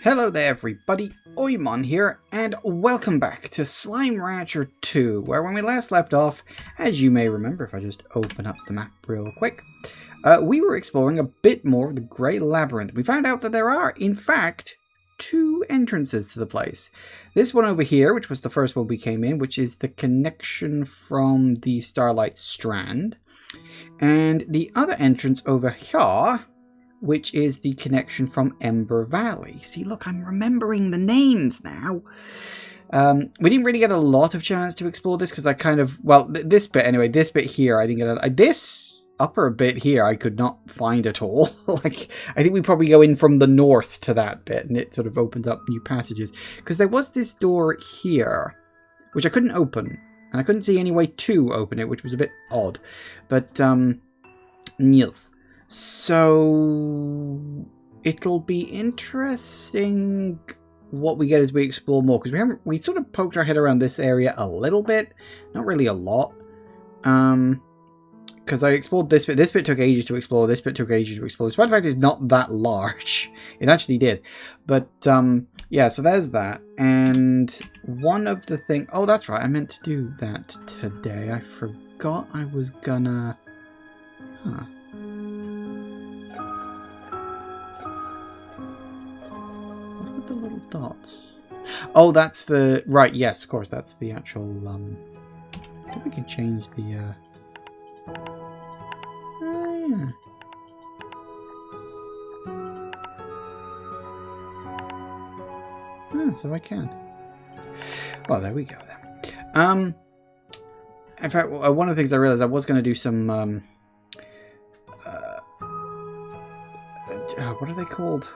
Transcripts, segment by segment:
Hello there everybody, Oimon here, and welcome back to Slime Rancher 2, where when we last left off, as you may remember if I just open up the map real quick, we were exploring a bit more of the Grey Labyrinth. We found out that there are, in fact, two entrances to the place. This one over here, which was the first one we came in, which is the connection from the Starlight Strand, and the other entrance over here, which is the connection from Ember Valley. See, look, I'm remembering the names now. We didn't really get a lot of chance to explore this because I kind of, well, this bit anyway, this bit here, I didn't get this upper bit here I could not find at all. Like, I think we probably go in from the north to that bit and it sort of opens up new passages. Because there was this door here, which I couldn't open. And I couldn't see any way to open it, which was a bit odd. But, yes. So it'll be interesting what we get as we explore more, because we sort of poked our head around this area a little bit, not really a lot, because I explored this bit. This bit took ages to explore. This bit took ages to explore. Despite the fact it's not that large, it actually did. But yeah, so there's that. And one of the things, oh, that's right, I meant to do that today. I forgot I was gonna. The little dots. Oh, that's the right. Yes, of course, that's the actual. I think we can change the. Oh yeah. Ah, so I can. Well, there we go then. In fact, one of the things I realized I was going to do some. What are they called?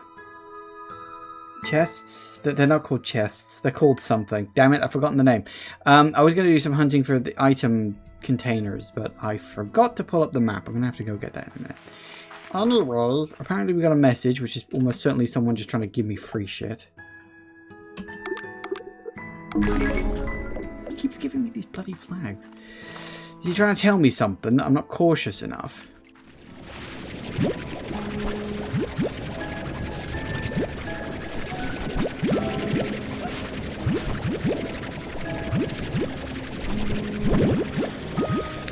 Chests? They're not called chests. They're called something. Damn it, I've forgotten the name. I was going to do some hunting for the item containers, but I forgot to pull up the map. I'm going to have to go get that in a minute. Anyway, apparently we got a message, which is almost certainly someone just trying to give me free shit. He keeps giving me these bloody flags. Is he trying to tell me something that I'm not cautious enough?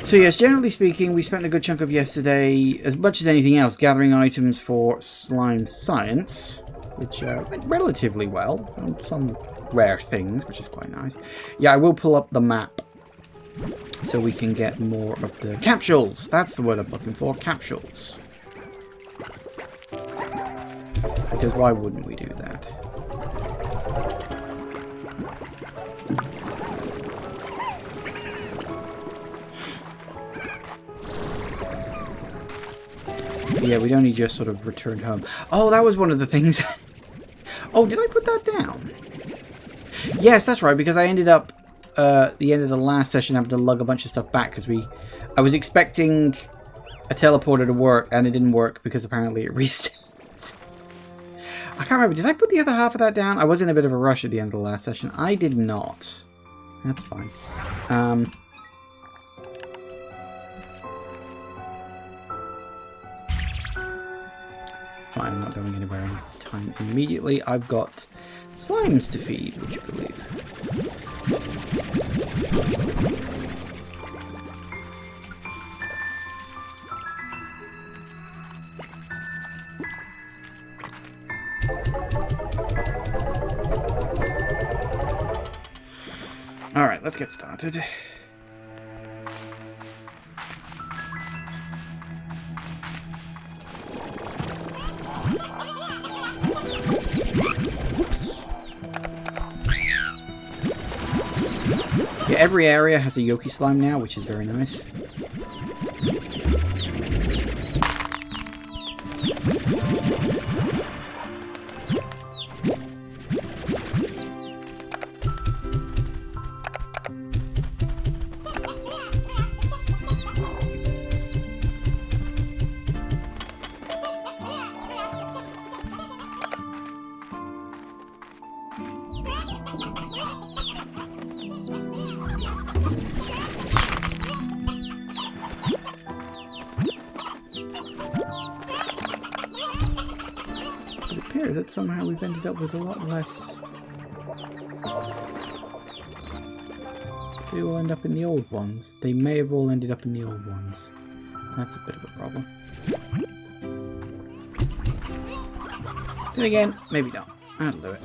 So yes, generally speaking, we spent a good chunk of yesterday, as much as anything else, gathering items for slime science, which went relatively well. Some rare things, which is quite nice. Yeah, I will pull up the map so we can get more of the capsules. That's the word I'm looking for, capsules. Because why wouldn't we do that? Yeah, we'd only just sort of returned home. Oh, that was one of the things. Oh, did I put that down? Yes, that's right, because I ended up the end of the last session having to lug a bunch of stuff back because I was expecting a teleporter to work and it didn't work because apparently it reset. I can't remember. Did I put the other half of that down? I was in a bit of a rush at the end of the last session. I did not. That's fine. Fine, I'm not going anywhere anytime immediately. I've got slimes to feed, would you believe? Alright, let's get started. Yeah, every area has a Yoki slime now, which is very nice. here that somehow we've ended up with a lot less. They all end up in the old ones. They may have all ended up in the old ones. That's a bit of a problem. Then again, maybe not. That'll do it.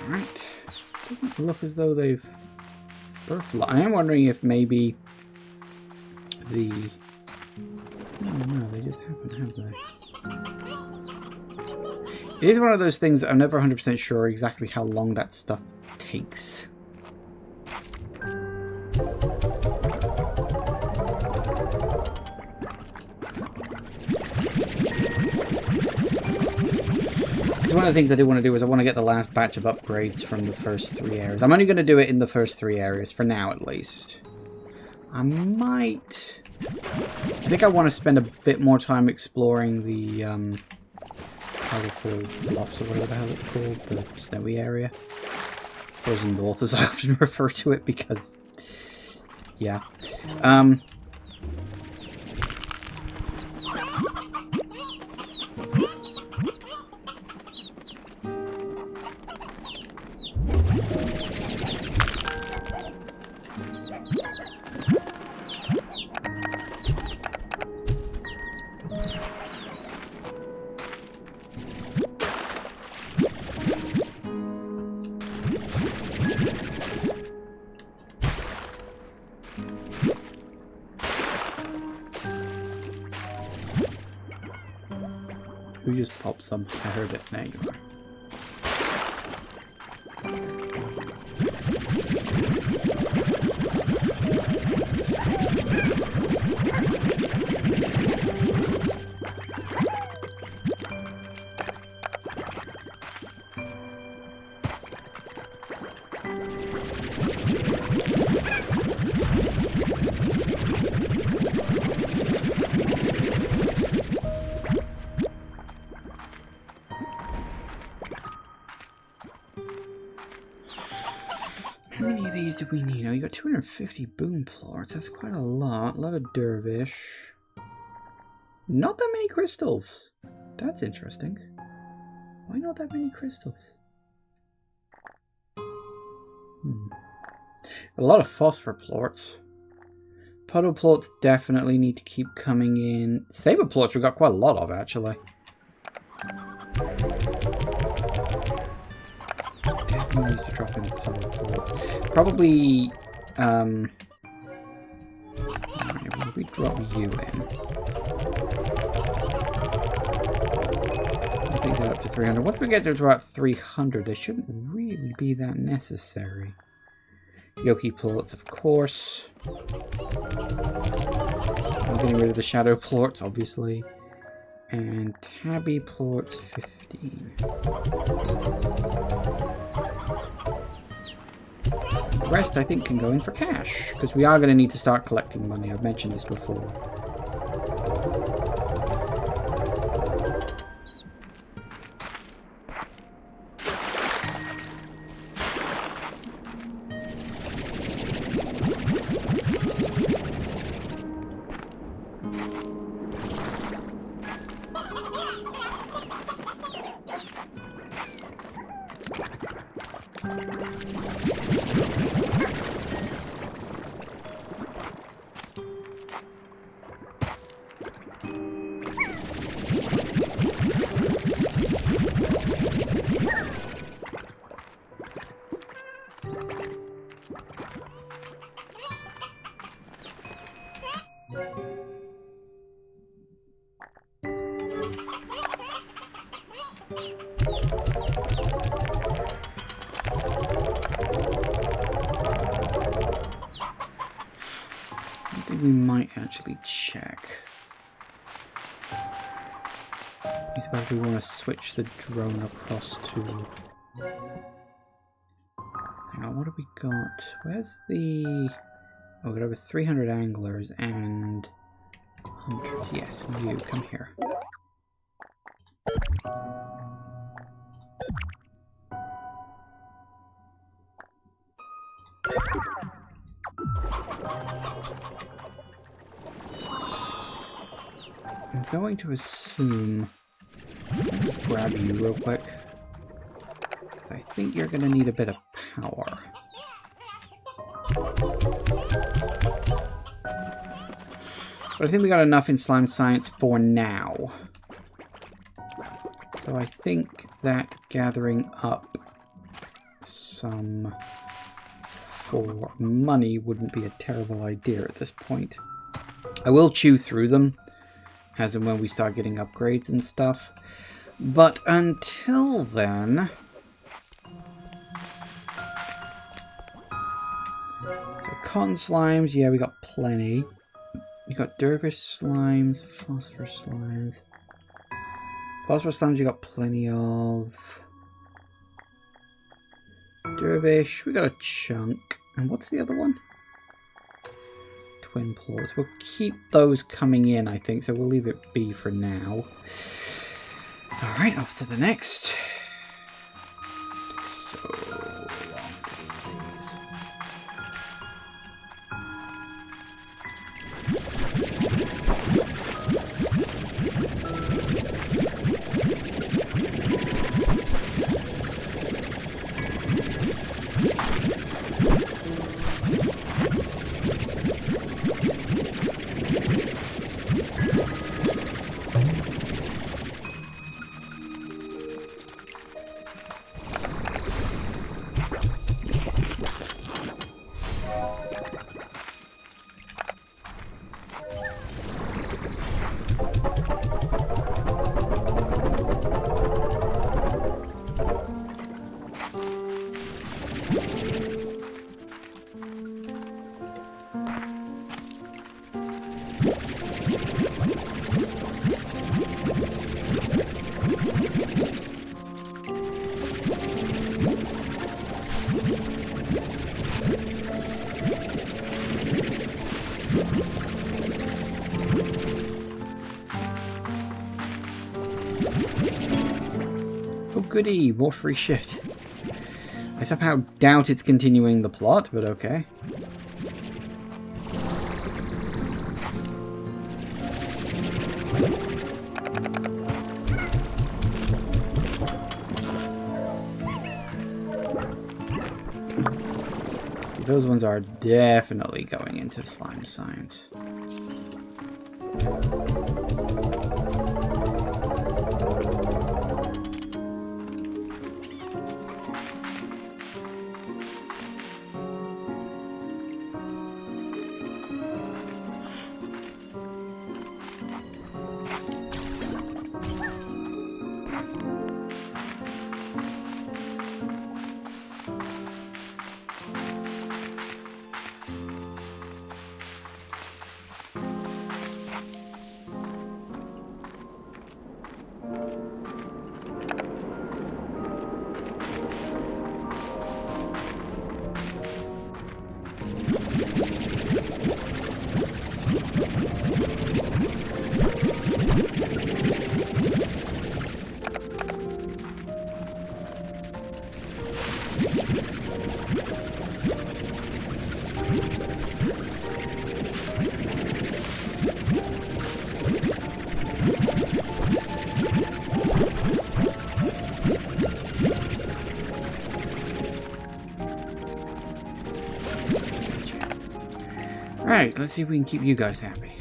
Right. Doesn't look as though they've birthed a lot. I am wondering if maybe the... No, they just haven't, have they? It is one of those things that I'm never 100% sure exactly how long that stuff takes. One of the things I do want to do is I want to get the last batch of upgrades from the first 3 areas. I'm only going to do it in the first 3 areas, for now at least. I might... I think I want to spend a bit more time exploring the colorful bluffs or whatever the hell it's called, the snowy area. Frozen North as I often refer to it because... yeah. Who just popped some? I heard it. There you are. How many of these do we need? Oh, you got 250 boom plorts. That's quite a lot. A lot of dervish. Not that many crystals. That's interesting. Why not that many crystals? A lot of phosphor plorts. Puddle plorts definitely need to keep coming in. Saber plorts we've got quite a lot of, actually. Definitely need to drop in puddle plorts. Probably, alright, well, we drop you in. I think they're up to 300. Once we get to about 300, they shouldn't really be that necessary. Yoki plorts, of course. I'm getting rid of the shadow plorts, obviously. And tabby plorts, 15. The rest, I think, can go in for cash, because we are going to need to start collecting money. I've mentioned this before. something we might actually check. I suppose we want to switch the drone across to... Hang on, what have we got? Where's the... Oh, we've got over 300 anglers and... hunters. Yes, you, come here. I'm going to assume... grab you real quick. I think you're going to need a bit of power. But I think we got enough in slime science for now. So I think that gathering up some for money wouldn't be a terrible idea at this point. I will chew through them as and when we start getting upgrades and stuff. But until then... So cotton slimes, yeah, we got plenty. You got dervish slimes, phosphorus slimes. Phosphorus slimes you got plenty of. Dervish, we got a chunk. And what's the other one? Twin claws. We'll keep those coming in, I think, so we'll leave it be for now. Alright, off to the next. So long to do these. Oh goody, more free shit. I somehow doubt it's continuing the plot, but okay. Those ones are definitely going into slime science. Alright, let's see if we can keep you guys happy.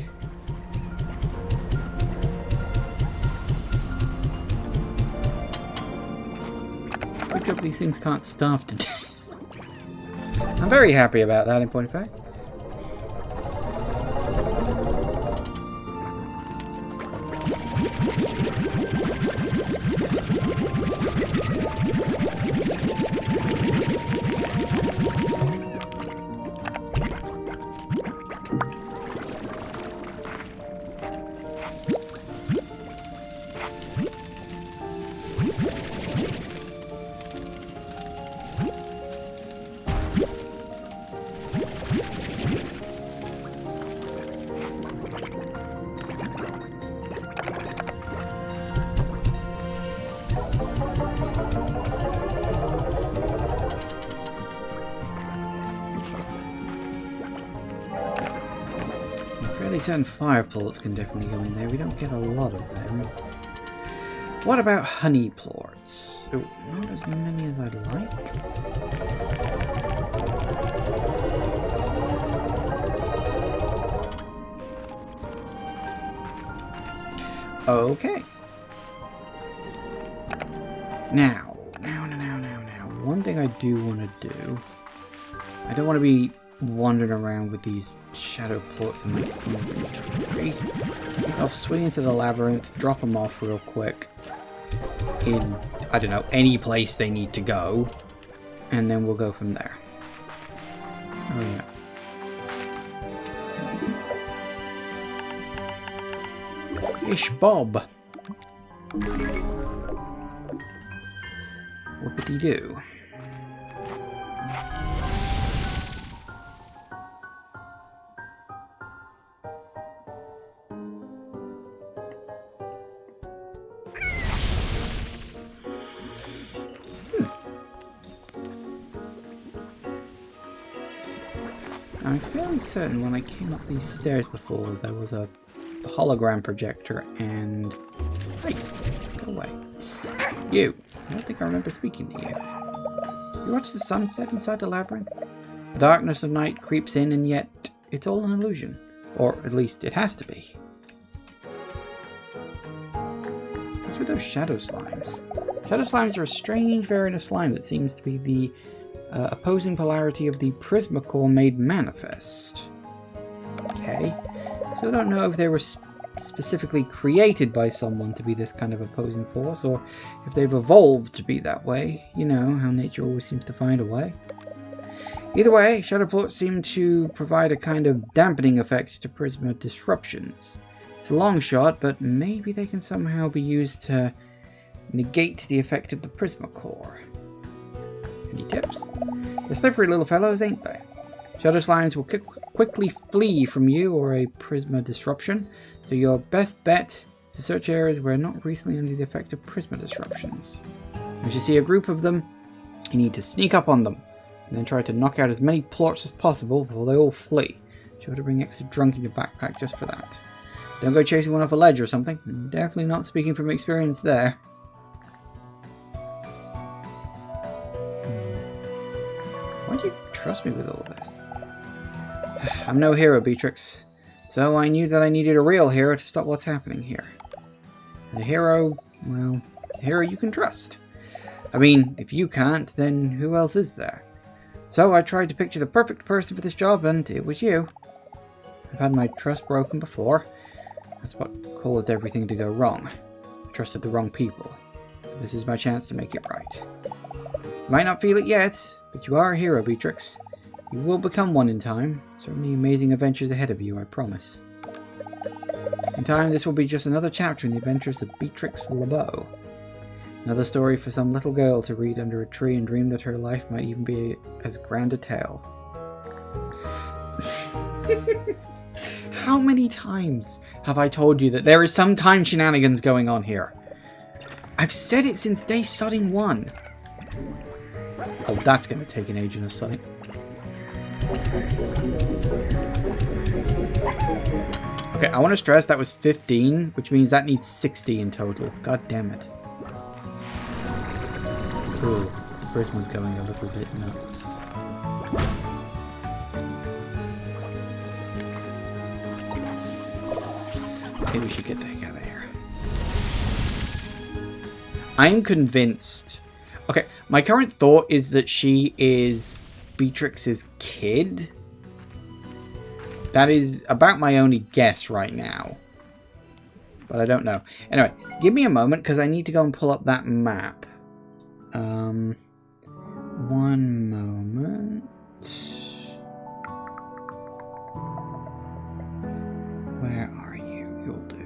Picked up these things can't starve to death. I'm very happy about that, in point of fact. Only certain fire plorts can definitely go in there. We don't get a lot of them. What about honey plorts? Oh, not as many as I'd like. Okay. Now. One thing I do want to do, I don't want to be wandering around with these shadow plorts in my inventory. I'll swing into the labyrinth, drop them off real quick in, I don't know, any place they need to go, and then we'll go from there. Oh yeah. Ish Bob. Whoopity-doo. I'm fairly certain when I came up these stairs before, there was a hologram projector and... Hey, go away. You! I don't think I remember speaking to you. You watch the sunset inside the labyrinth? The darkness of night creeps in and yet it's all an illusion. Or at least it has to be. What's with those shadow slimes? Shadow slimes are a strange variant of slime that seems to be the opposing polarity of the Prismacore made manifest. Okay. So I don't know if they were specifically created by someone to be this kind of opposing force, or if they've evolved to be that way. You know, how nature always seems to find a way. Either way, shadow plorts seem to provide a kind of dampening effect to Prisma disruptions. It's a long shot, but maybe they can somehow be used to negate the effect of the Prismacore. Any tips? They're slippery little fellows, ain't they? Shadow slimes will quickly flee from you or a Prisma disruption, so your best bet is to search areas where not recently under the effect of Prisma disruptions. Once you see a group of them, you need to sneak up on them, and then try to knock out as many plorts as possible before they all flee. Sure to bring extra drunk in your backpack just for that. Don't go chasing one off a ledge or something. I'm definitely not speaking from experience there. Why do you trust me with all this? I'm no hero, Beatrix. So I knew that I needed a real hero to stop what's happening here. And a hero, well, a hero you can trust. I mean, if you can't, then who else is there? So I tried to picture the perfect person for this job, and it was you. I've had my trust broken before. That's what caused everything to go wrong. I trusted the wrong people. This is my chance to make it right. You might not feel it yet, but you are a hero, Beatrix. You will become one in time. So many amazing adventures ahead of you, I promise. In time, this will be just another chapter in the adventures of Beatrix LeBeau. Another story for some little girl to read under a tree and dream that her life might even be as grand a tale. How many times have I told you that there is some time shenanigans going on here? I've said it since day sodding 1. Oh, that's going to take an age in a sodding. Okay, I want to stress that was 15, which means that needs 60 in total. God damn it. Ooh, the first one's going a little bit nuts. Maybe we should get the heck out of here. I'm convinced... Okay, my current thought is that she is Beatrix's kid. That is about my only guess right now. But I don't know. Anyway, give me a moment because I need to go and pull up that map. One moment. Where are you? You'll do.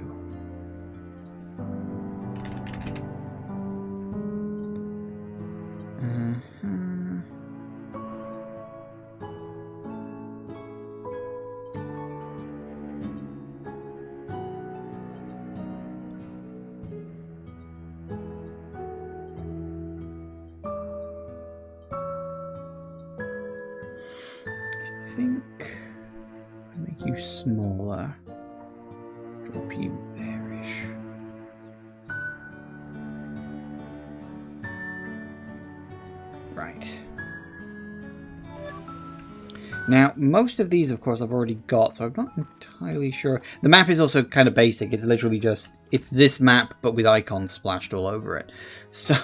I think I'll make you smaller. Right. Now, most of these, of course, I've already got, so I'm not entirely sure. The map is also kind of basic. It's literally just, it's this map, but with icons splashed all over it. So,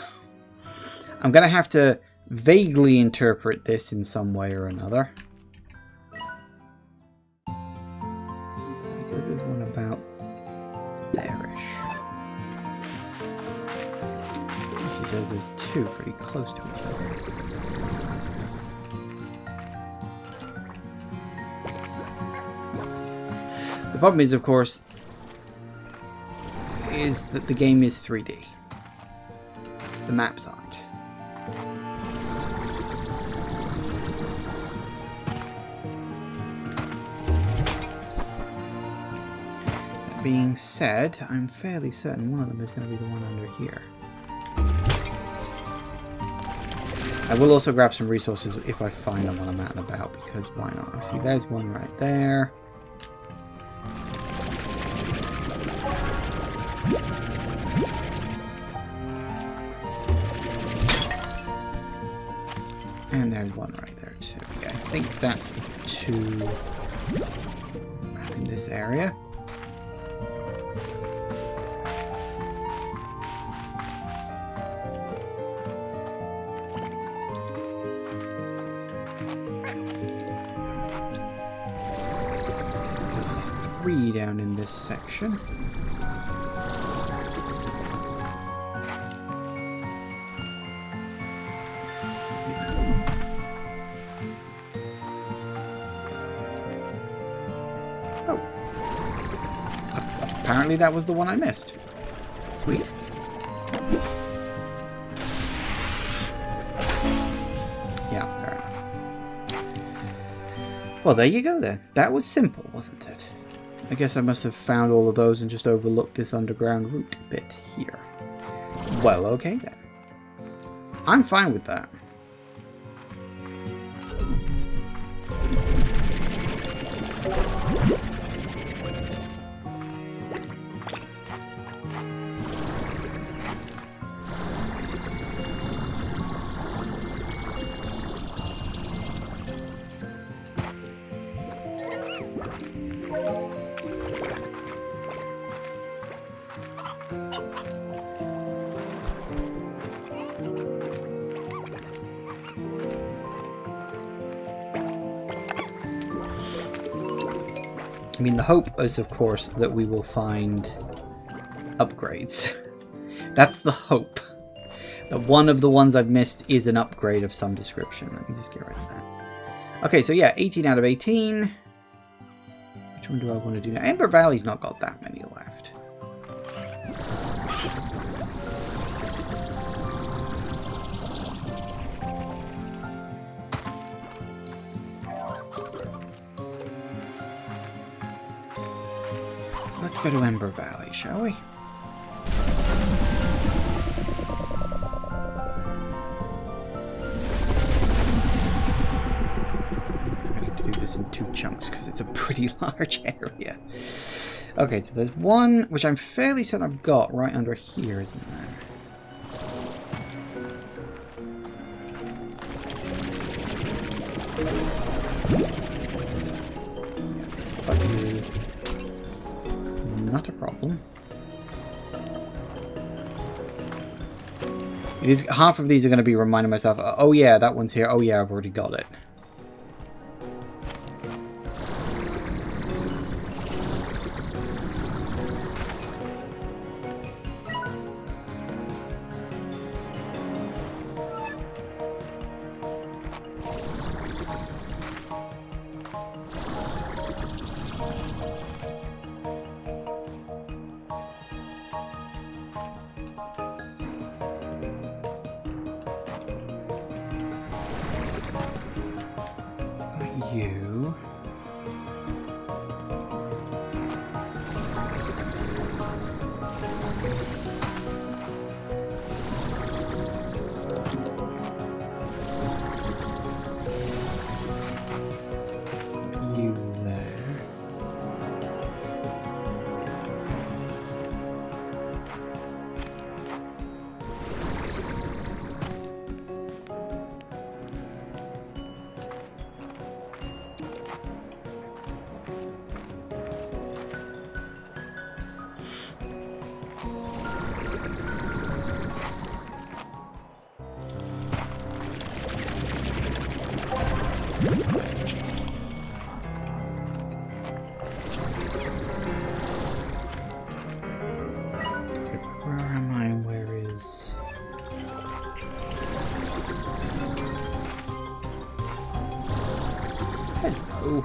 I'm going to have to vaguely interpret this in some way or another. So there's one about there-ish. She says there's two pretty close to each other. The problem is, of course, is that the game is 3D. The maps aren't. That being said, I'm fairly certain one of them is going to be the one under here. I will also grab some resources if I find them when I'm out and about, because why not? See, there's one right there. And there's one right there too. Okay, I think that's the two in this area. There's three down in this section. Apparently that was the one I missed. Sweet. Yeah, fair enough. Well, there you go then. That was simple, wasn't it? I guess I must have found all of those and just overlooked this underground route bit here. Well, okay then. I'm fine with that. I mean, the hope is, of course, that we will find upgrades. That's the hope. That one of the ones I've missed is an upgrade of some description. Let me just get rid of that. Okay, so yeah, 18 out of 18. Which one do I want to do now? Ember Valley's not got that many left. Let's go to Ember Valley, shall we? I need to do this in two chunks because it's a pretty large area. Okay, so there's one, which I'm fairly certain I've got right under here, isn't there? Not a problem. It is, half of these are going to be reminding myself, oh yeah, that one's here. Oh yeah, I've already got it. You. You there. go.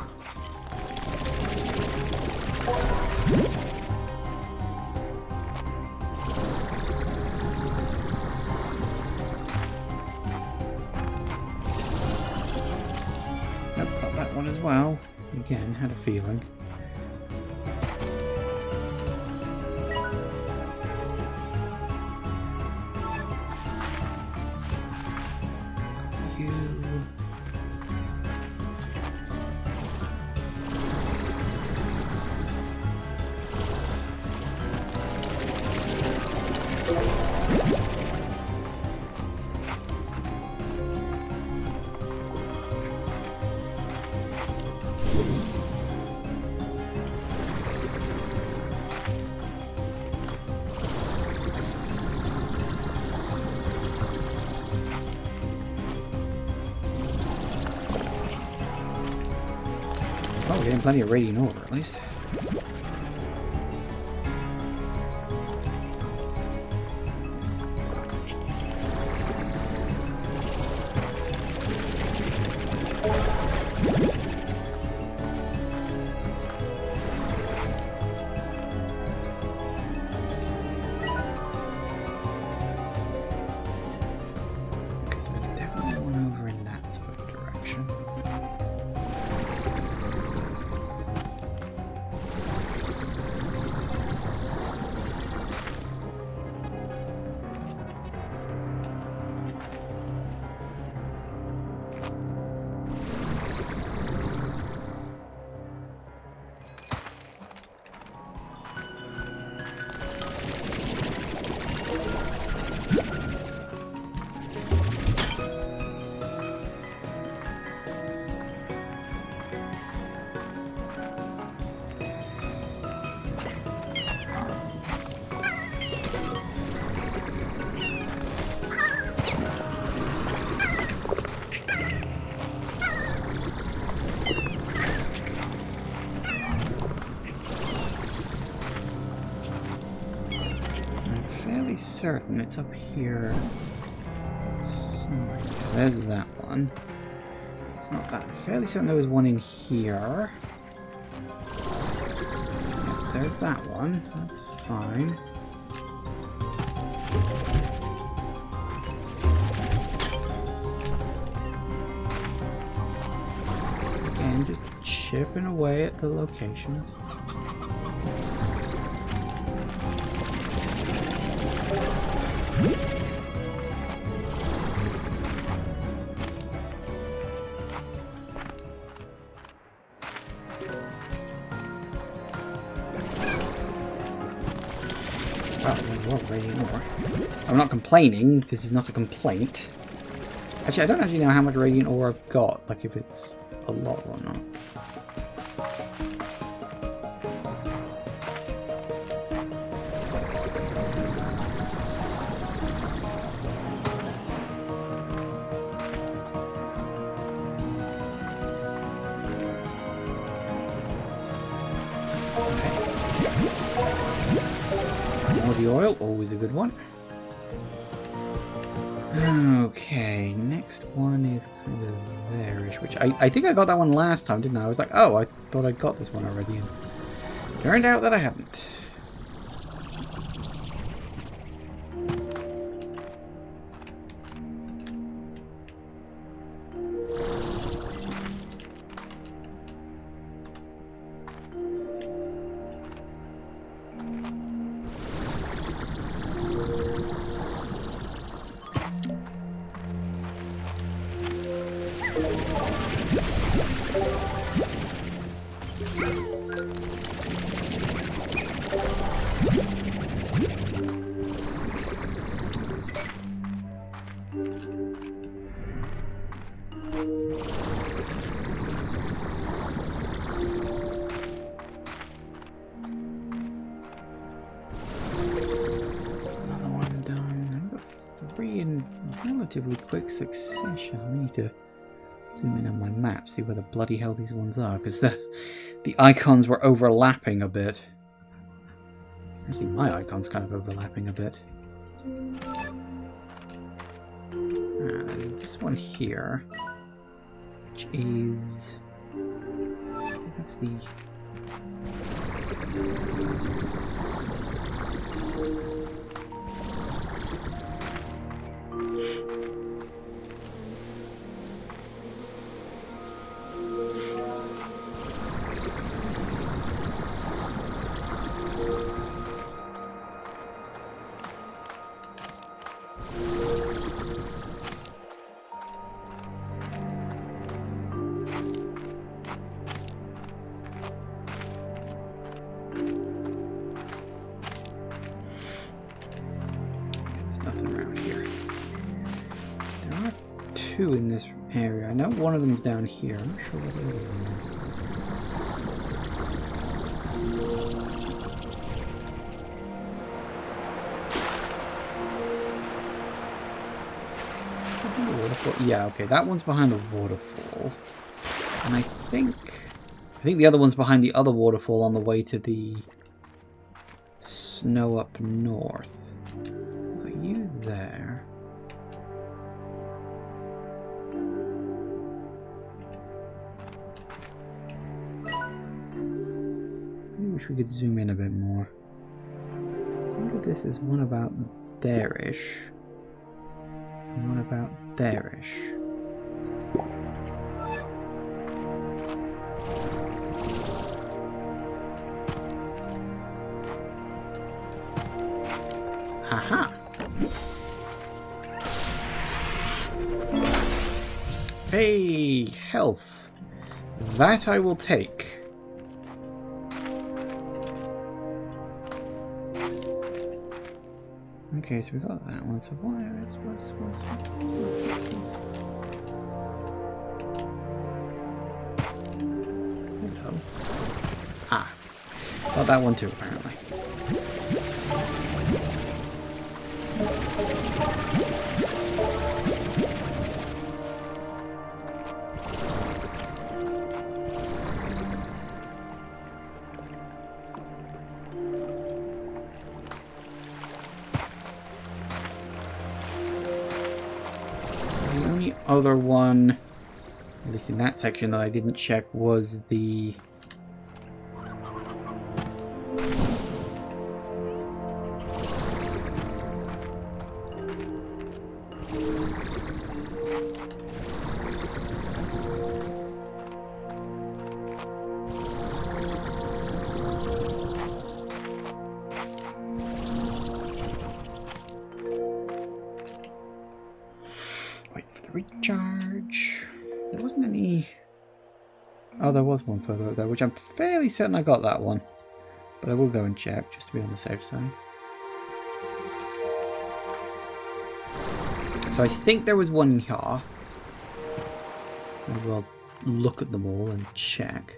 Nope, got that one as well. Again, had a feeling. Oh, we're getting plenty of radiant ore, at least. Because there's definitely one over in that sort of direction. Fairly certain it's up here somewhere. There's that one. It's not that. I'm fairly certain there was one in here. Yep, there's that one. That's fine. Again, just chipping away at the locations. Well, there's a lot of radiant ore. I'm not complaining. This is not a complaint. Actually, I don't actually know how much radiant ore I've got. Like, if it's a lot or not. The oil, always a good one. Okay, next one is kind of there-ish, which I think I got that one last time, didn't I? I was like, oh, I thought I'd got this one already, and turned out that I hadn't. Relatively quick succession. I need to zoom in on my map, see where the bloody hell these ones are, because the icons were overlapping a bit. Actually, my icon's kind of overlapping a bit. This one here, which is That's the... Two in this area. I know one of them's down here. I'm not sure what the other one is. Yeah, okay, that one's behind the waterfall. And I think the other one's behind the other waterfall on the way to the snow up north. Are you there? Wish we could zoom in a bit more. I wonder if this is one about there-ish. And one about there-ish. Haha! Hey, health. That I will take. Okay, so we got that one. So what's hello? Ah, got that one too apparently. Other one, at least in that section that I didn't check, was the recharge. There wasn't any... Oh, there was one further up there, which I'm fairly certain I got that one. But I will go and check, just to be on the safe side. So I think there was one here. I will look at them all and check.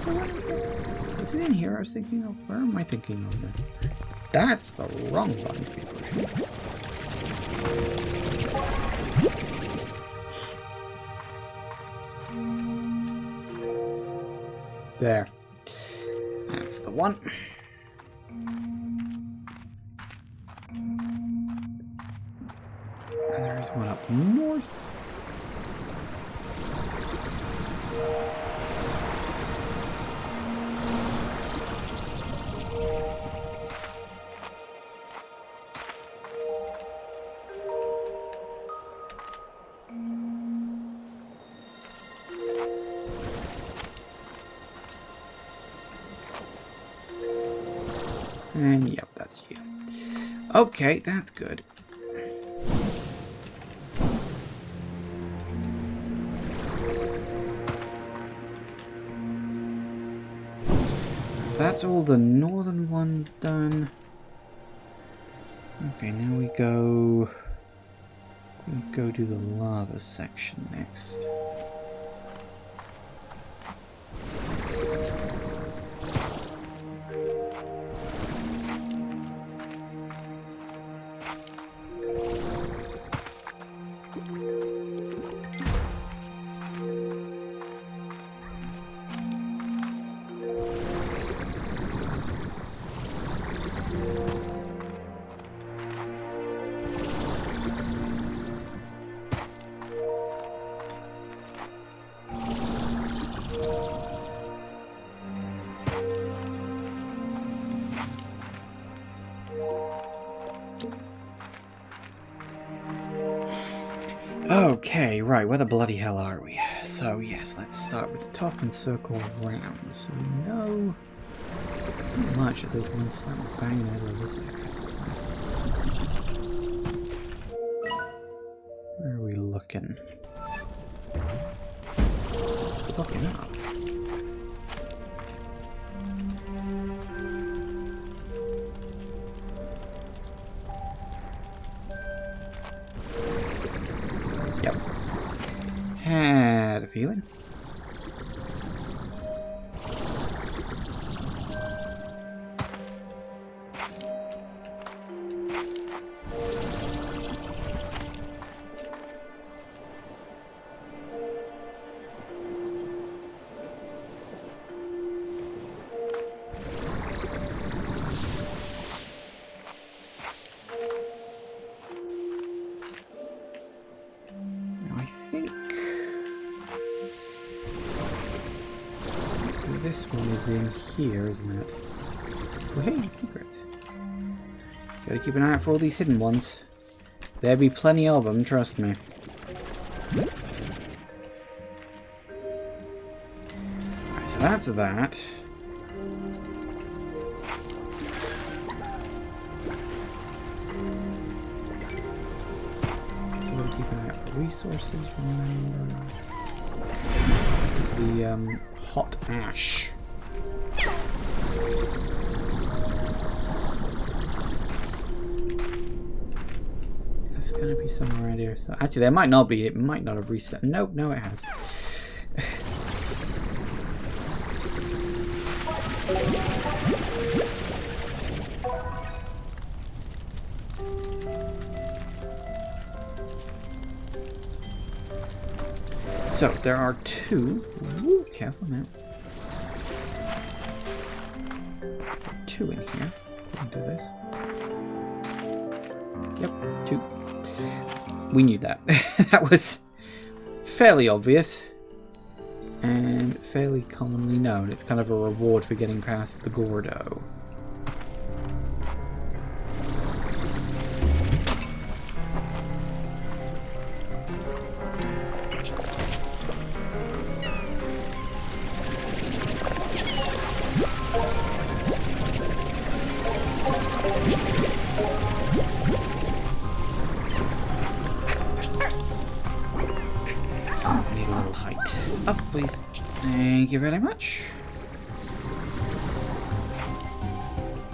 Is it in here I was thinking of? Where am I thinking of then? That's the wrong button to be pushing. There. That's the one. And there is one up north. And yep, that's you. Okay, that's good. So that's all the northern ones done. Okay, now we go do the lava section next. Okay, right, where the bloody hell are we? So, yes, let's start with the top and circle around. So we know much of this one start banging over this area. Where are we looking? Looking up. Yep. Had a feeling. This one is in here, isn't it? Oh, hey, secret. Gotta keep an eye out for all these hidden ones. There'll be plenty of them, trust me. Right, so that's that. So gotta keep an eye out for resources, remember. The, hot ash. That's gonna be somewhere around here. So actually, there might not be. It might not have reset. Nope, no, it has. So there are two. Ooh, careful now. Two in here. We can do this. Yep, two. We knew that. That was fairly obvious and fairly commonly known. It's kind of a reward for getting past the Gordo. Up, please. Thank you very much.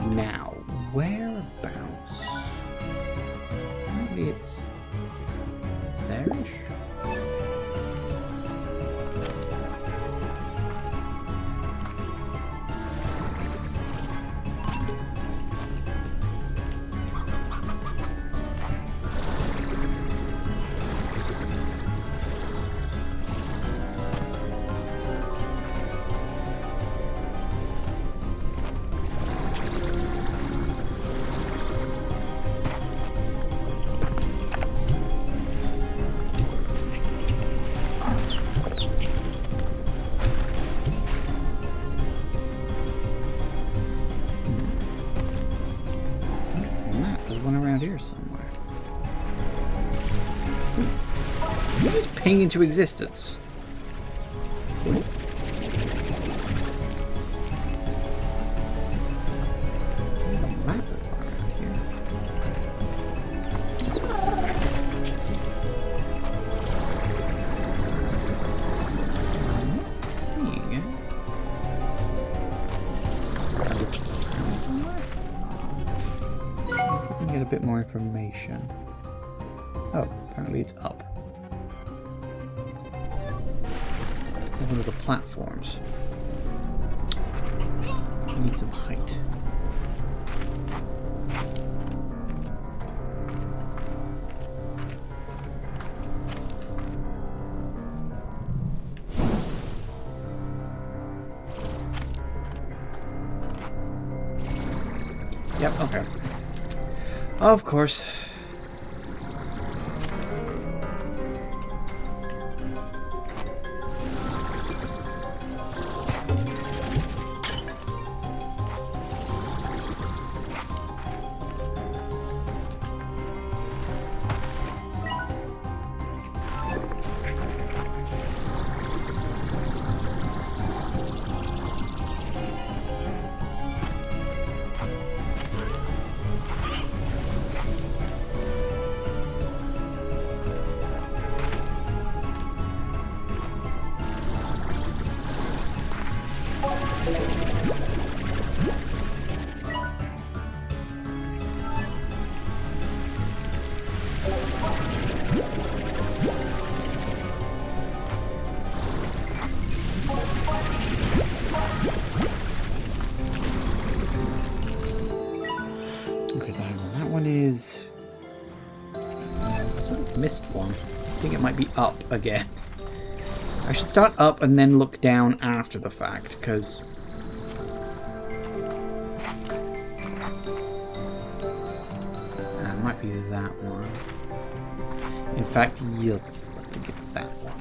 Now, whereabouts? Maybe it's there-ish? Somewhere. You just ping into existence. A bit more information. Oh, apparently it's up. One of the platforms. I need some height. Yep, okay. Of course. missed one. I think it might be up again. I should start up and then look down after the fact, because... it might be that one. In fact, you'll have to get that one.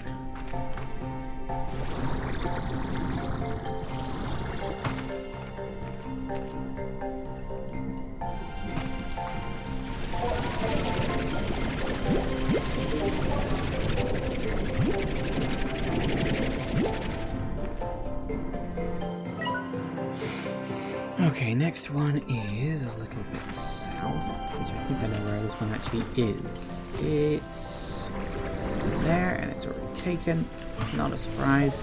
Okay, next one is a little bit south, which I think I know where this one actually is. It's there, and it's already taken. Not a surprise.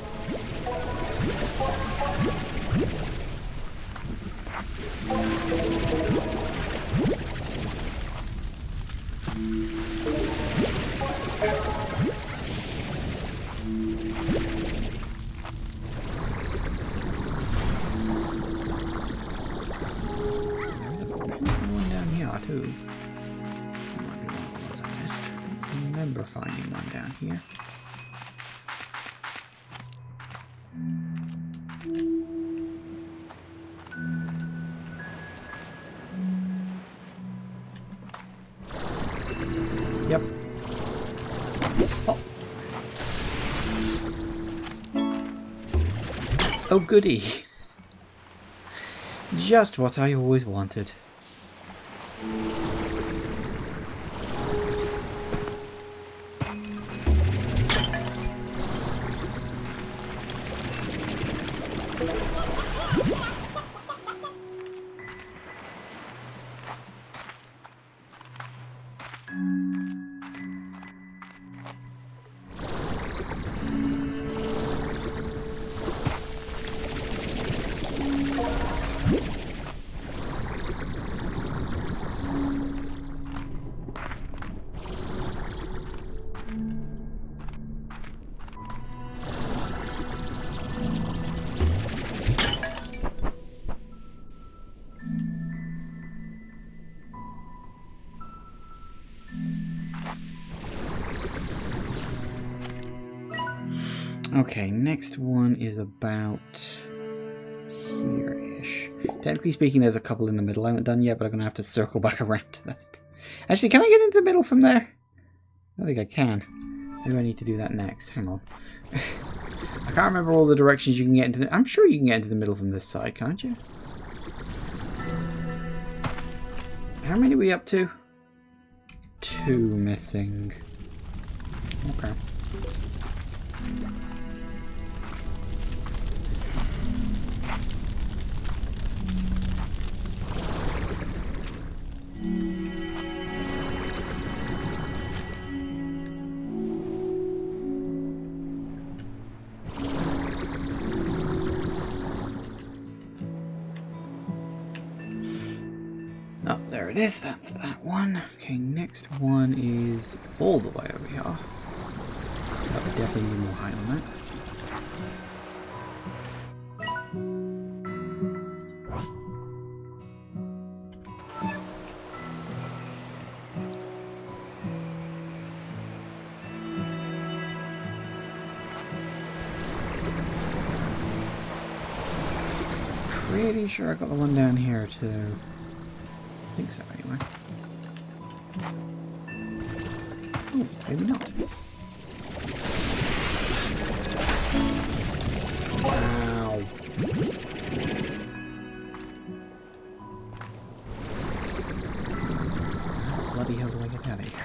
Too. That might be one of the ones I missed. I remember finding one down here. Yep. Oh. Oh goody. Just what I always wanted. Okay, next one is about here-ish. Technically speaking, there's a couple in the middle I haven't done yet, but I'm going to have to circle back around to that. Actually, can I get into the middle from there? I don't think I can. Maybe I need to do that next. Hang on. I can't remember all the directions you can get into the... I'm sure you can get into the middle from this side, can't you? How many are we up to? 2 missing. Okay. Oh, there it is. That's that one. Okay, next one is all the way over here. That would definitely need more height on that. Pretty sure I got the one down here too. I think so anyway. Oh, maybe not. Wow. How bloody hell do I get out of here?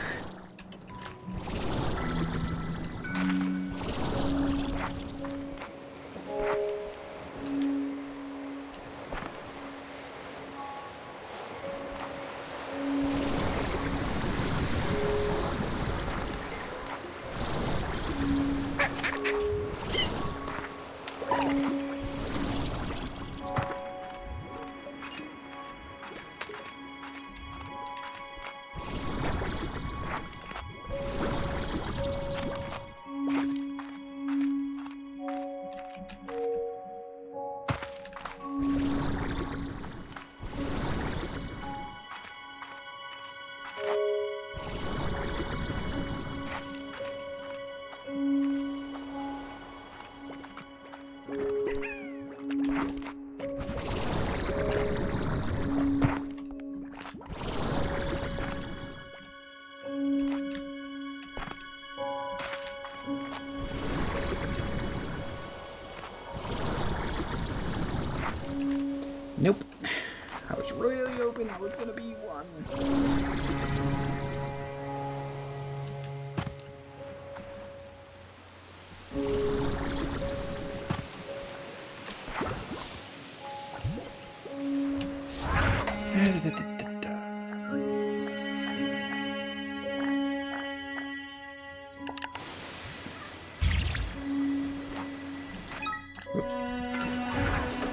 hoping that was going to be one.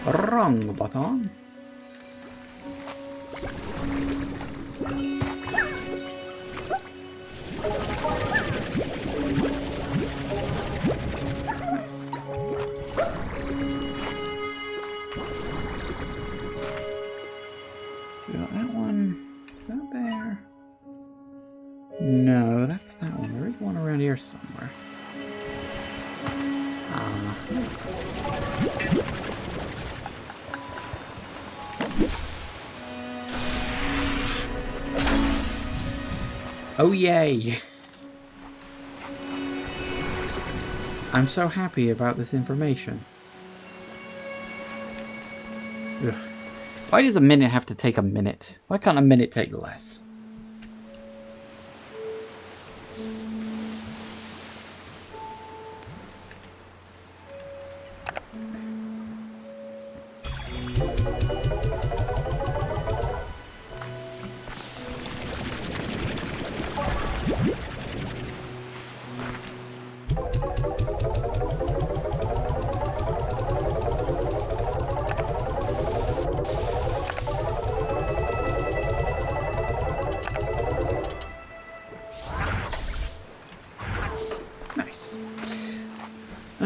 Wrong button. No, that's that one. There is one around here somewhere. Oh, yay! I'm so happy about this information. Ugh. Why does a minute have to take a minute? Why can't a minute take less?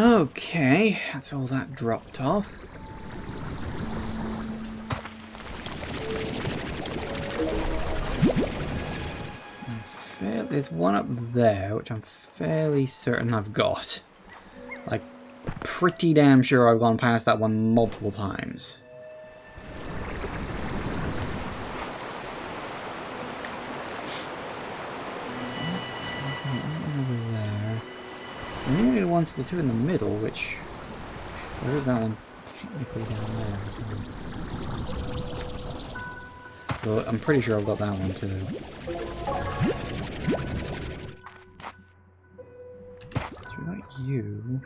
Okay, that's all that dropped off. There's one up there, which I'm fairly certain I've got. Like, pretty damn sure I've gone past that one multiple times. Only the ones, the two in the middle, which there is that one technically down there. Well, I'm pretty sure I've got that one too. So we got you.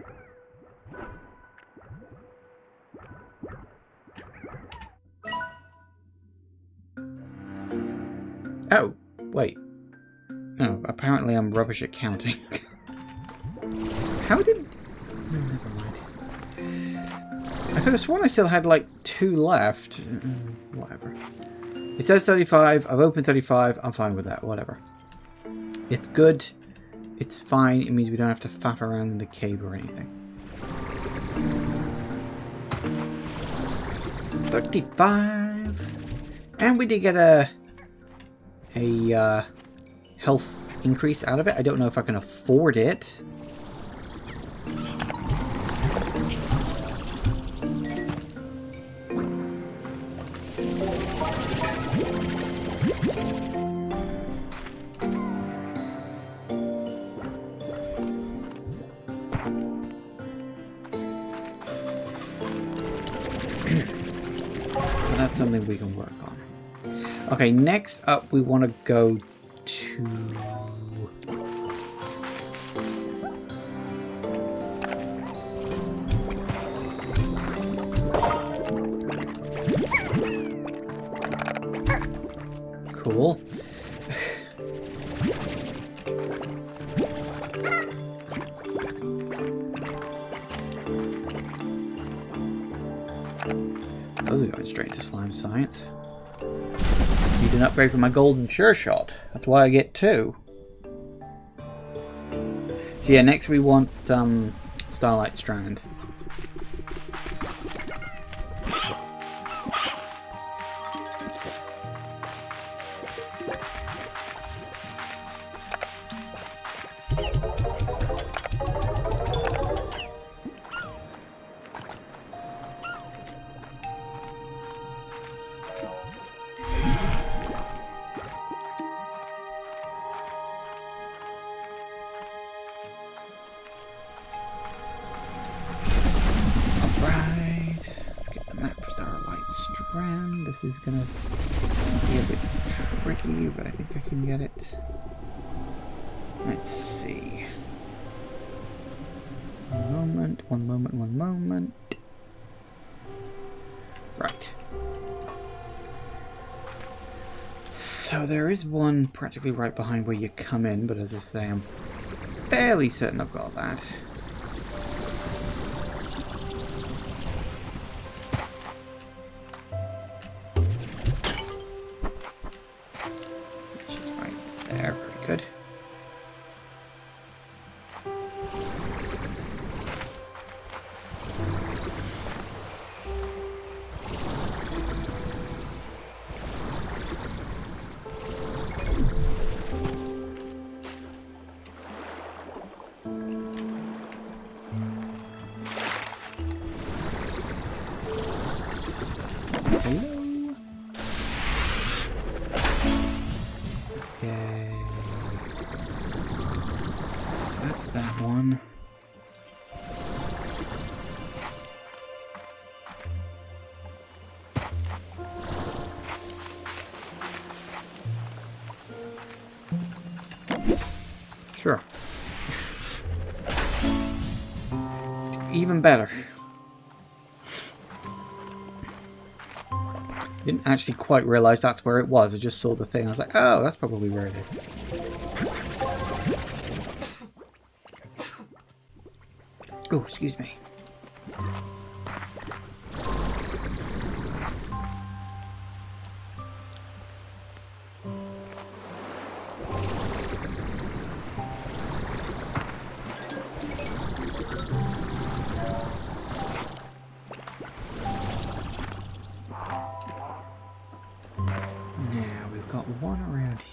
Oh, wait. No, apparently I'm rubbish at counting. How did... No, never mind. I could have sworn I still had like 2 left. Whatever. It says 35. I've opened 35. I'm fine with that. Whatever. It's good. It's fine. It means we don't have to faff around in the cave or anything. 35. And we did get a health increase out of it. I don't know if I can afford it. That's something we can work on. Okay, next up we want to go to... Cool. Those are going straight to slime science. Need an upgrade for my golden sure shot. That's why I get 2. So yeah, next we want Starlight Strand. This is gonna Be a bit tricky, but I think I can get it. Let's see. One moment. Right. So there is one practically right behind where you come in, but as I say, I'm fairly certain I've got that. Which is right there, very good. Sure. Even better. Didn't actually quite realise that's where it was. I just saw the thing. I was like, oh, that's probably where it is. Oh, excuse me.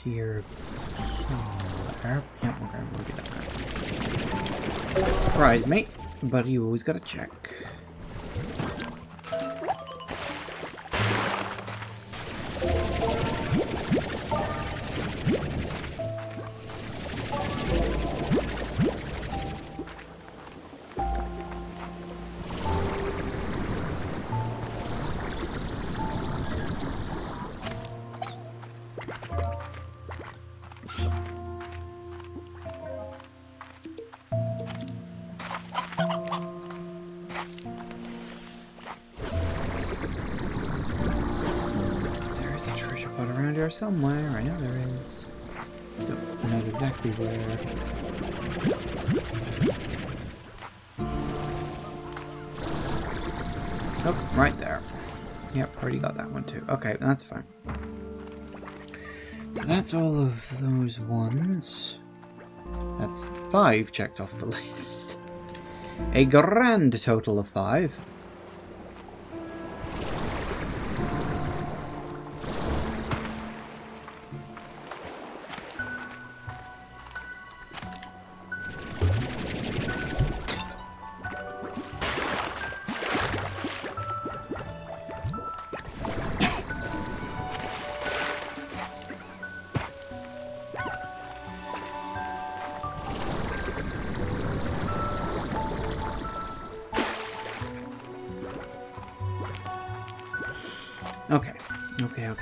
Here somewhere. Yep, okay, we'll get that. Surprise me, but you always gotta check. Somewhere, I know there is. Don't know exactly where. Oh, right there. Yep, already got that one too. Okay, that's fine. So that's all of those ones. That's 5 checked off the list. A grand total of 5.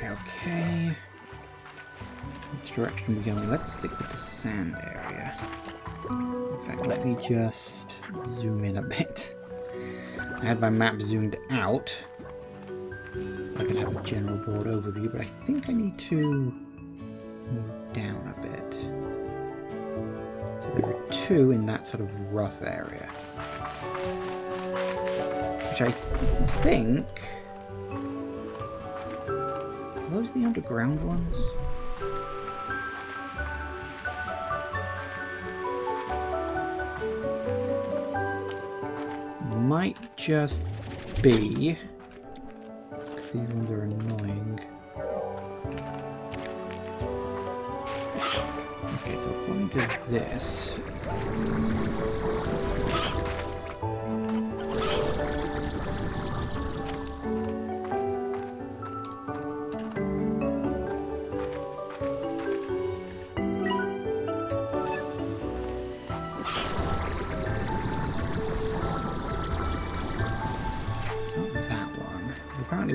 Okay. Which direction are we going? Let's stick with the sand area. In fact, let me just zoom in a bit. I had my map zoomed out. I can have a general board overview, but I think I need to move down a bit. So there are 2 in that sort of rough area. Which I think... Are those the underground ones? Might just be, because these ones are annoying. Okay, so according to this...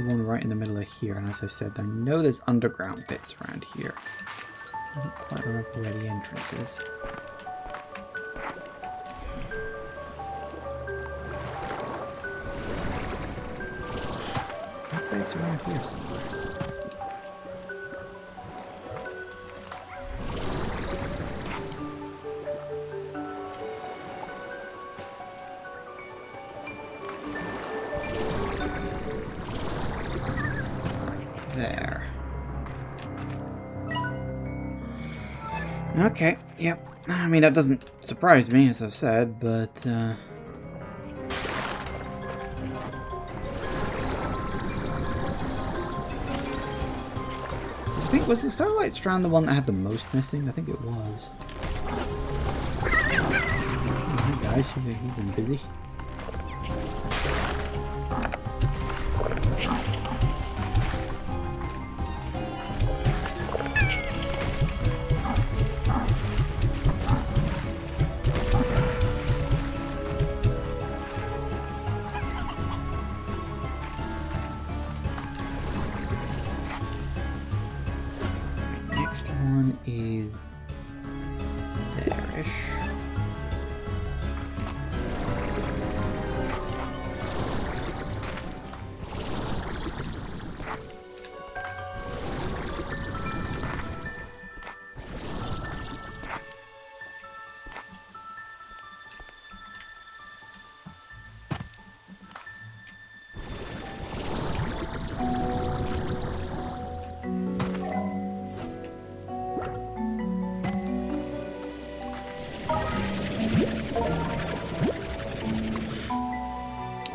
one right in the middle over here, and as I said, I know there's underground bits around here. I don't quite remember where the entrance is. I'd say it's around here somewhere. There. Okay, yep. I mean, that doesn't surprise me, as I've said, but, I think, was the Starlight Strand the one that had the most missing? I think it was. Oh, hey guys, you've been busy. One is there-ish.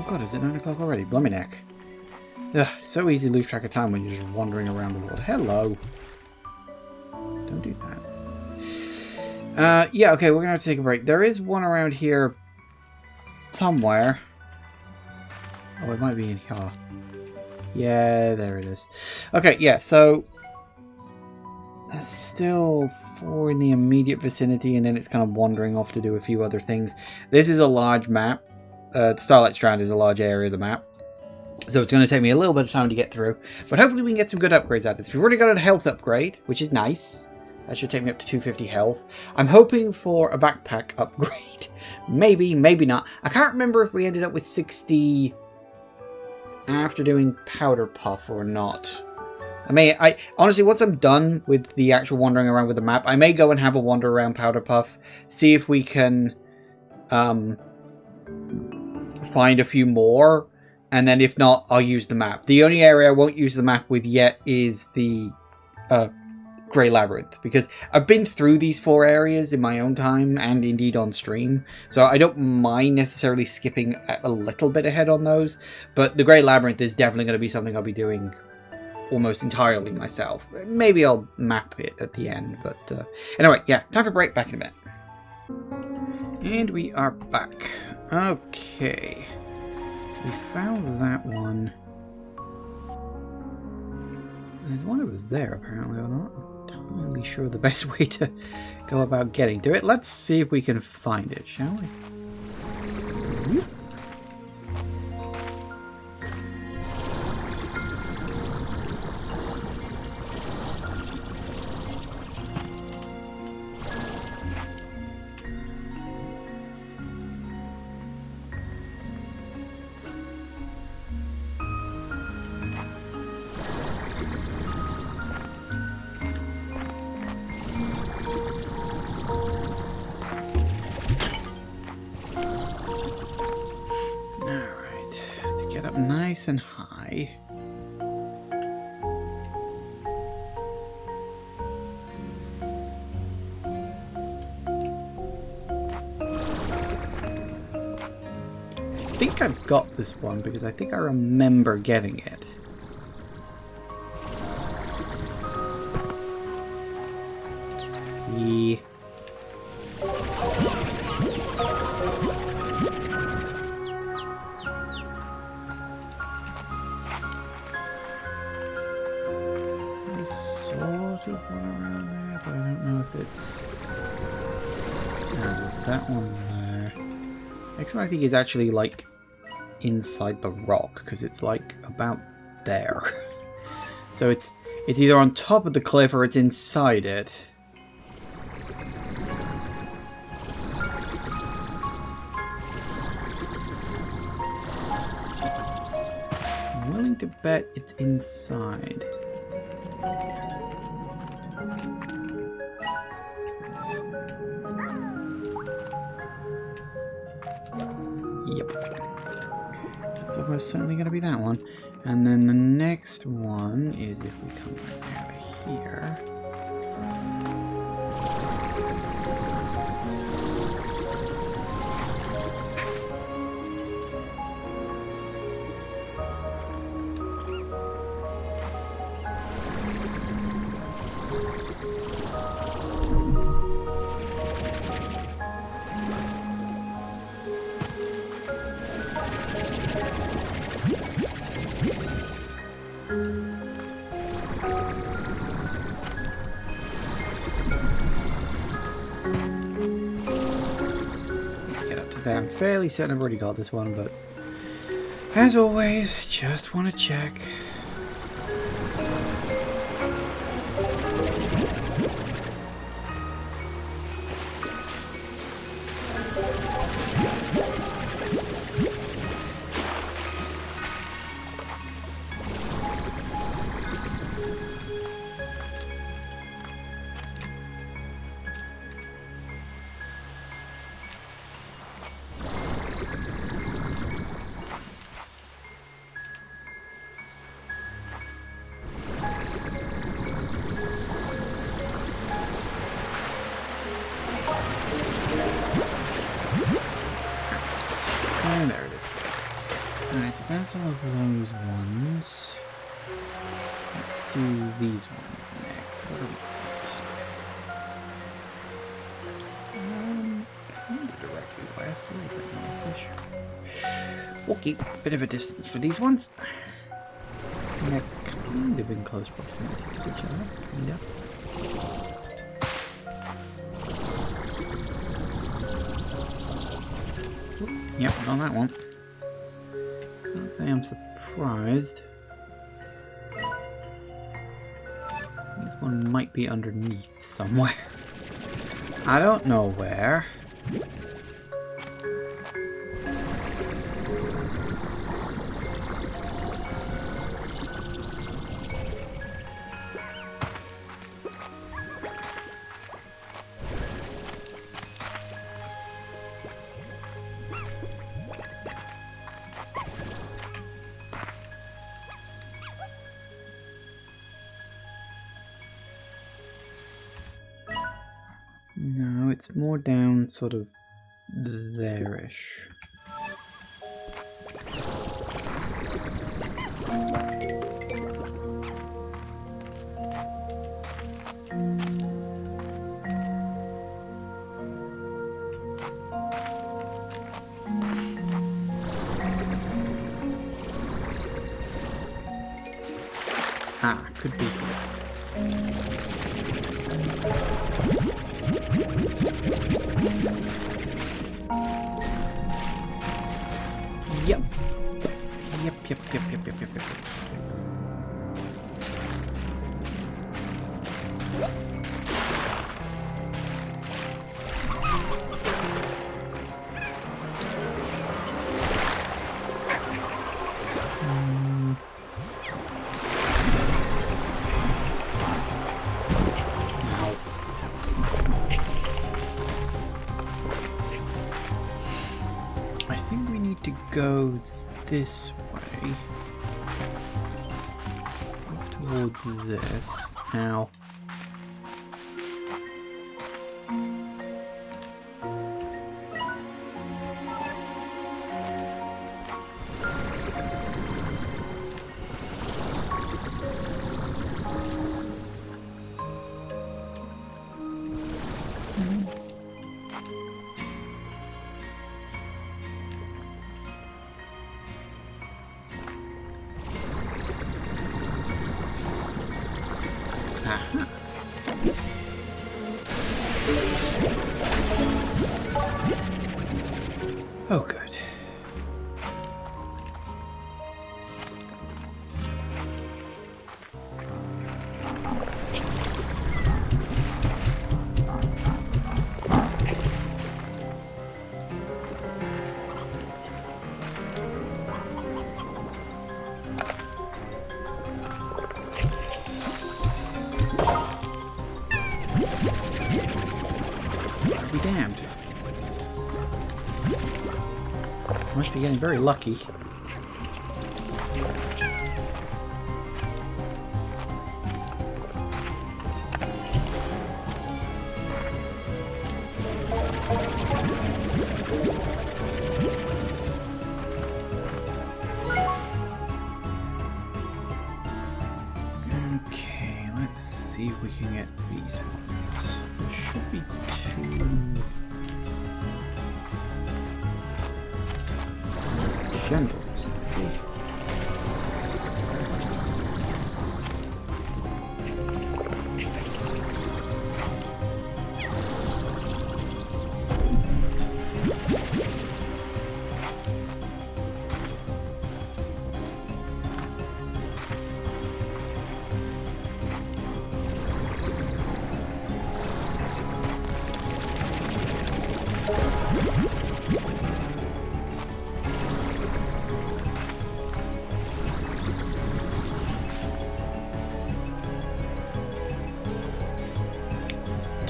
God, is it 9 o'clock already? Blummy neck. Ugh, so easy to lose track of time when you're just wandering around the world. Hello. Don't do that. Yeah, okay, we're gonna have to take a break. There is one around here somewhere. Oh, it might be in here. Yeah, there it is. Okay, yeah, so there's still 4 in the immediate vicinity, and then it's kind of wandering off to do a few other things. This is a large map. The Starlight Strand is a large area of the map, so it's going to take me a little bit of time to get through, but hopefully we can get some good upgrades out of this. We've already got a health upgrade, which is nice. That should take me up to 250 health. I'm hoping for a backpack upgrade. Maybe, maybe not. I can't remember if we ended up with 60 after doing Powder Puff or not. I mean, honestly, once I'm done with the actual wandering around with the map, I may go and have a wander around Powder Puff, see if we can find a few more, and then if not, I'll use the map. The only area I won't use the map with yet is the Grey Labyrinth, because I've been through these 4 areas in my own time, and indeed on stream, so I don't mind necessarily skipping a little bit ahead on those, but the Grey Labyrinth is definitely going to be something I'll be doing almost entirely myself. Maybe I'll map it at the end, but anyway, yeah, time for a break, back in a bit. And we are back. Okay, so we found that one. There's one over there, apparently. I'm not entirely sure the best way to go about getting to it. Let's see if we can find it, shall we? Whoop. Nice and high. I think I've got this one because I think I remember getting it. Yeah. One around there, but I don't know if it's... There's that one there. Next one I think is actually like inside the rock, because it's like about there. So it's either on top of the cliff or it's inside it. I'm willing to bet it's inside. Yep. It's almost certainly going to be that one. And then the next one is if we come right out of here. I'm fairly certain I've already got this one, but as always, just want to check. And there it is. Alright, so that's all of those ones. Let's do these ones next. What do we got? Kind of directly west, a little bit northish. Okay, bit of a distance for these ones. And they're kind of in close proximity to each other. Yep. Yep, on that one. Can't say I'm surprised. This one might be underneath somewhere. I don't know where. No, it's more down sort of there-ish. Ah, could be here. Yep. Yep. I think we need to go this way. Off towards this. Ow. Aha. Oh, good. Must be getting very lucky. Okay, let's see if we can get these ones. There should be two. Gentle, see.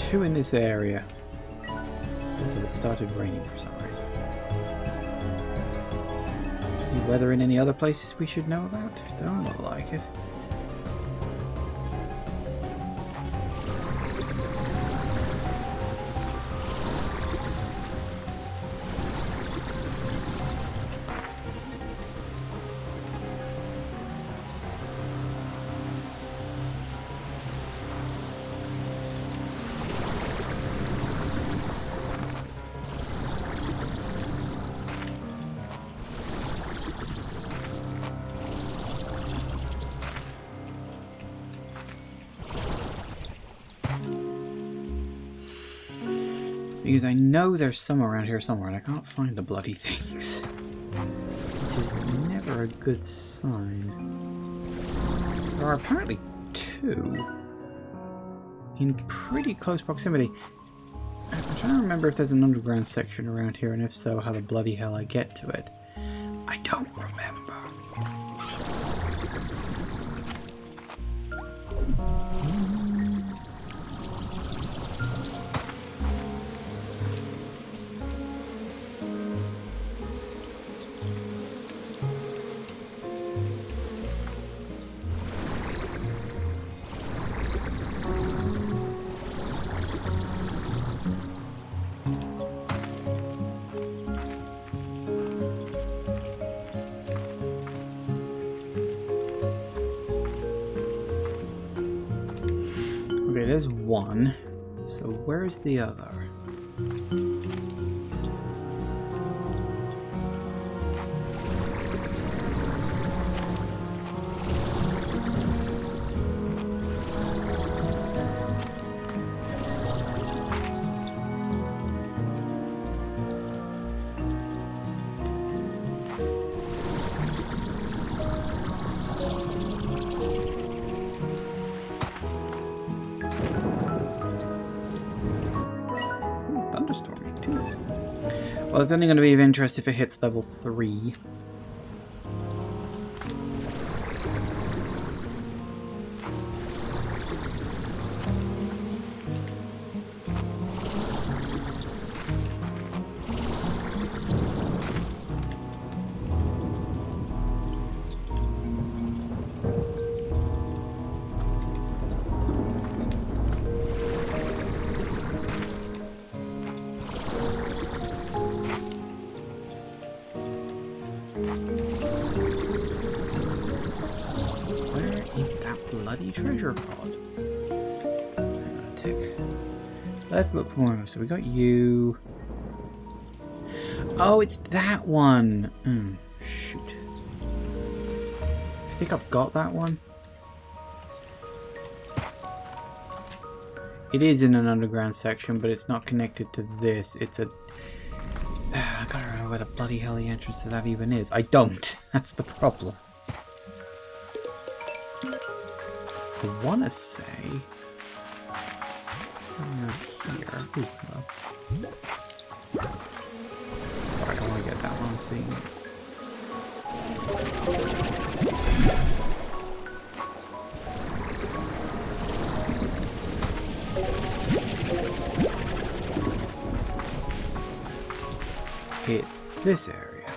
Two in this area. So it started raining for some reason. Any weather in any other places we should know about? Don't look like it. Because I know there's some around here somewhere and I can't find the bloody things. Which is never a good sign. There are apparently two in pretty close proximity. I'm trying to remember if there's an underground section around here, and if so, how the bloody hell I get to it. I don't remember. Okay, there's one. So where's the other? Thunderstorming too. Well, it's only going to be of interest if it hits level 3. Bloody treasure pod. Hang on a tick. Let's look for more. So we got you. Oh, it's that one. Shoot. I think I've got that one. It is in an underground section, but it's not connected to this. It's a... I gotta remember where the bloody hell the entrance to that even is. I don't. That's the problem. I want to say here. Ooh, well. Sorry, I don't want to get that one. I'm seeing it. It's this area.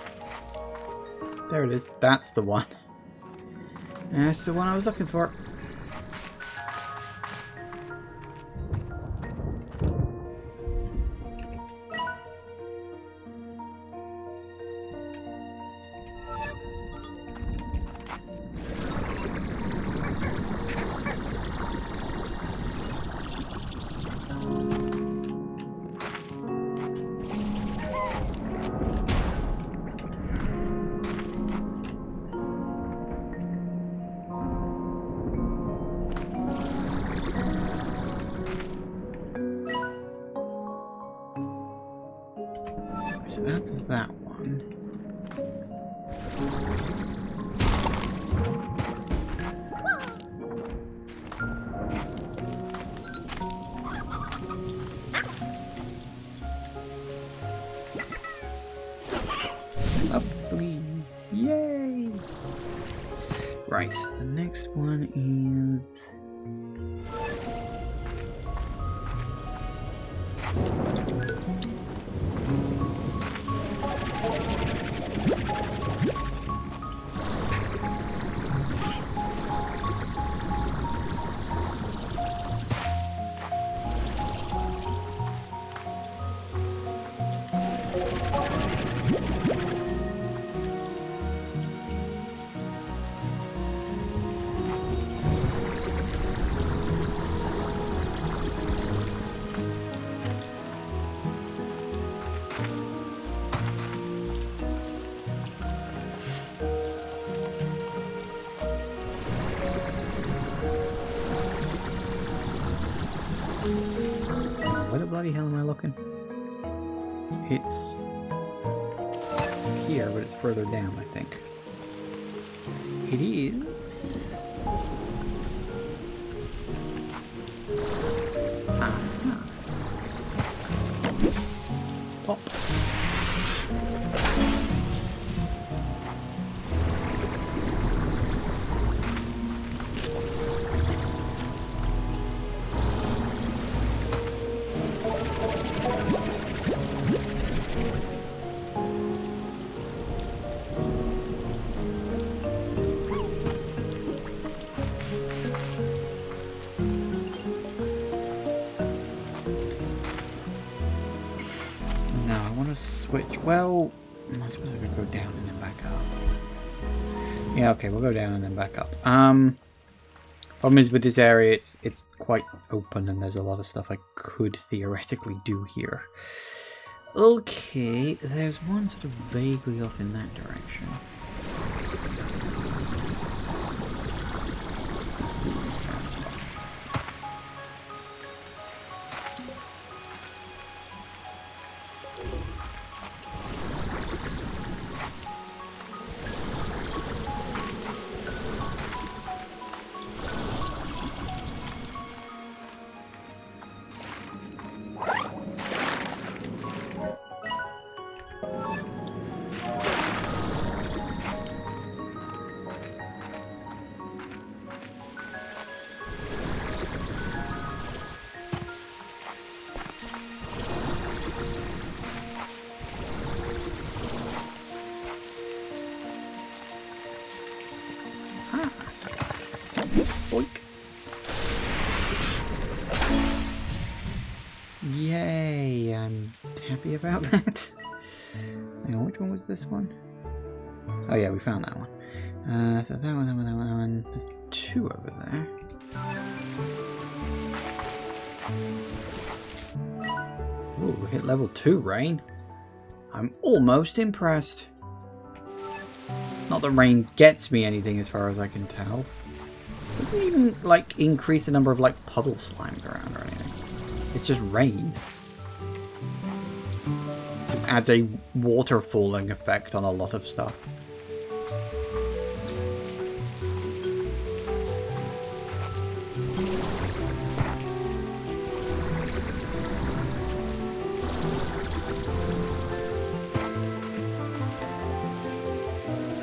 There it is. That's the one. That's the one I was looking for. So that's that one. Up, please. Yay! Right, the next one is... Where the bloody hell am I looking? It's here, but it's further down, I think. It is... Aha. Pop. Switch. Well, I suppose I could go down and then back up. Yeah, okay, we'll go down and then back up. Problem is with this area, it's quite open and there's a lot of stuff I could theoretically do here. Okay, there's one sort of vaguely off in that direction. Boink. Yay, I'm happy about that. Hang on, which one was this one? Oh yeah, we found that one. So that one, that one, that one, that one. There's two over there. Ooh, hit level 2, Rain. I'm almost impressed. Not that Rain gets me anything as far as I can tell. Doesn't even, like, increase the number of, like, puddle slimes around or anything. It's just rain. Just adds a waterfalling effect on a lot of stuff.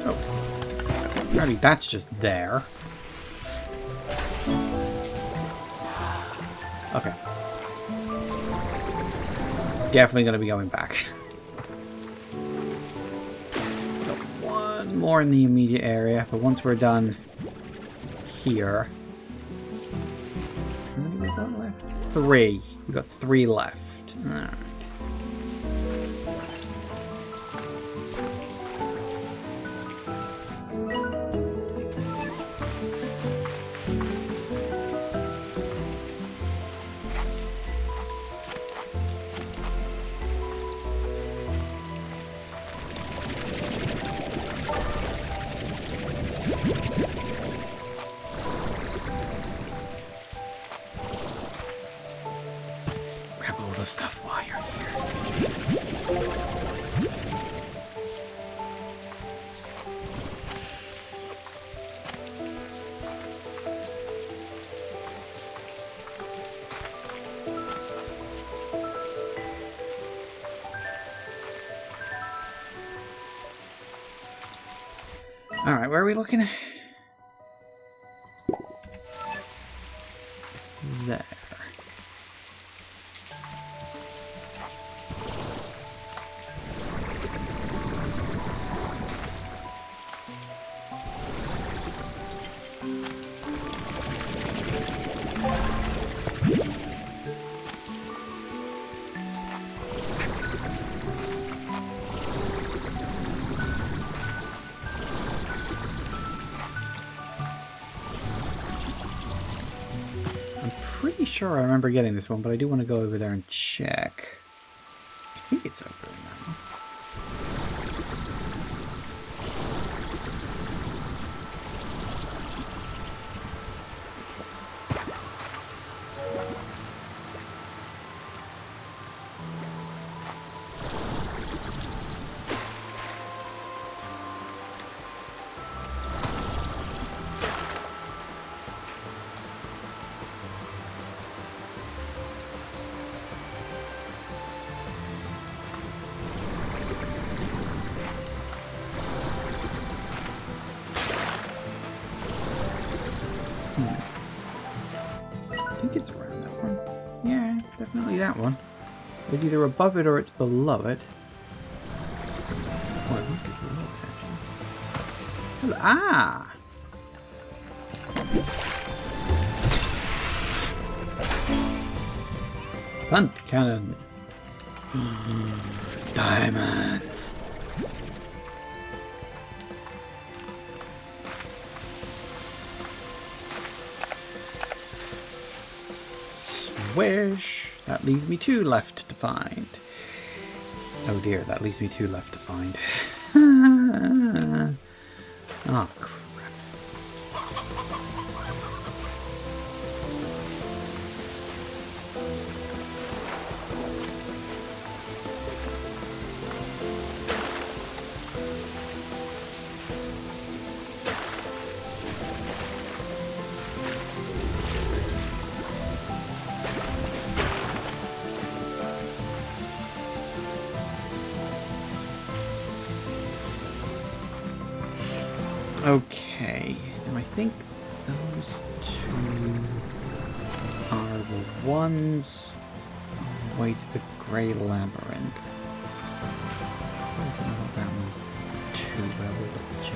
Oh. Apparently that's just there. Okay. Definitely going to be going back. Got one more in the immediate area, but once we're done here... How many we got left? 3. We got 3 left. Alright. Stuff while you're here. Alright, where are we looking? There. Pretty sure I remember getting this one, but I do want to go over there and check. I think it's over now. I think it's around that one. Yeah, definitely that one. It's either above it or it's below it. Oh, I think it's below it, actually. Ah! Stunt cannon. Diamonds. Wish. That leaves me 2 left to find. Oh dear, that leaves me 2 left to find. Oh, crap. Okay, now I think those 2 are the ones on the way to the Grey Labyrinth. There's another round 2, but I will double check.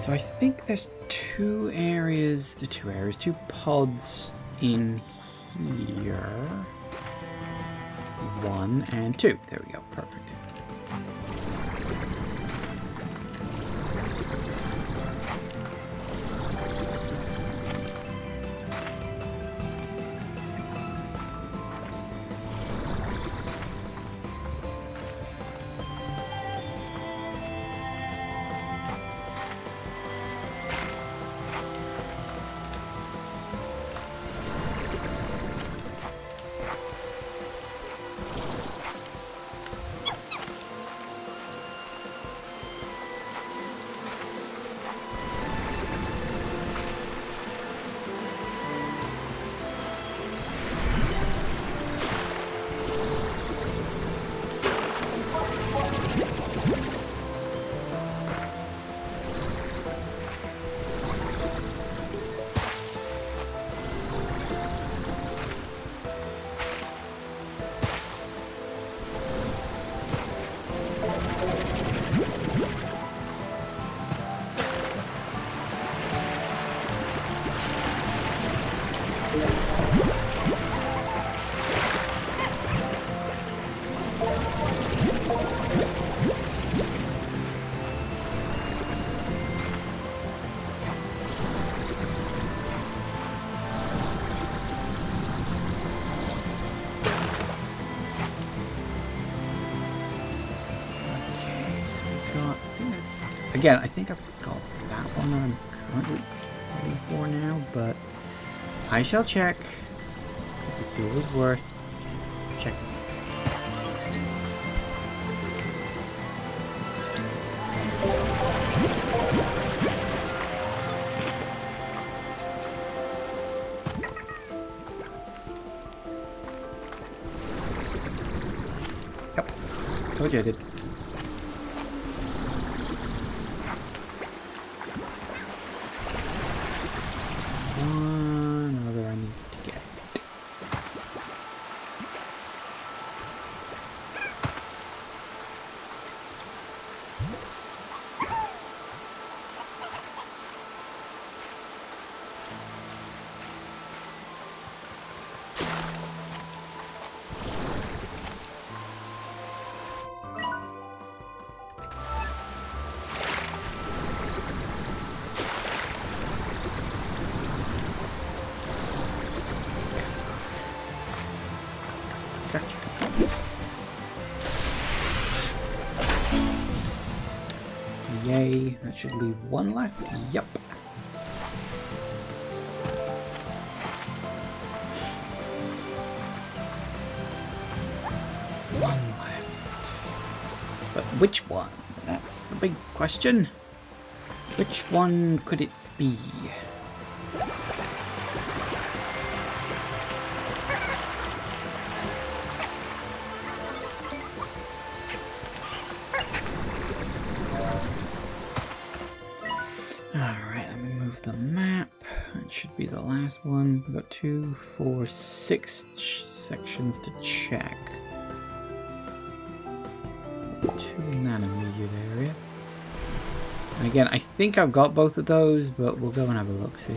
So I think there's 2 pods in here. 1 and 2. There we go. Perfect. again, I think I've got that one that I'm currently waiting for now, but I shall check, because it's always worth checking. Yep, told you I did. One other I need to get. Yay, that should leave one left. Yep. One left. But which one? That's the big question. Which one could it be? Alright, let me move the map. That should be the last one. We've got 2, 4, 6 sections to check. 2 in that immediate area. And again, I think I've got both of those, but we'll go and have a look, see.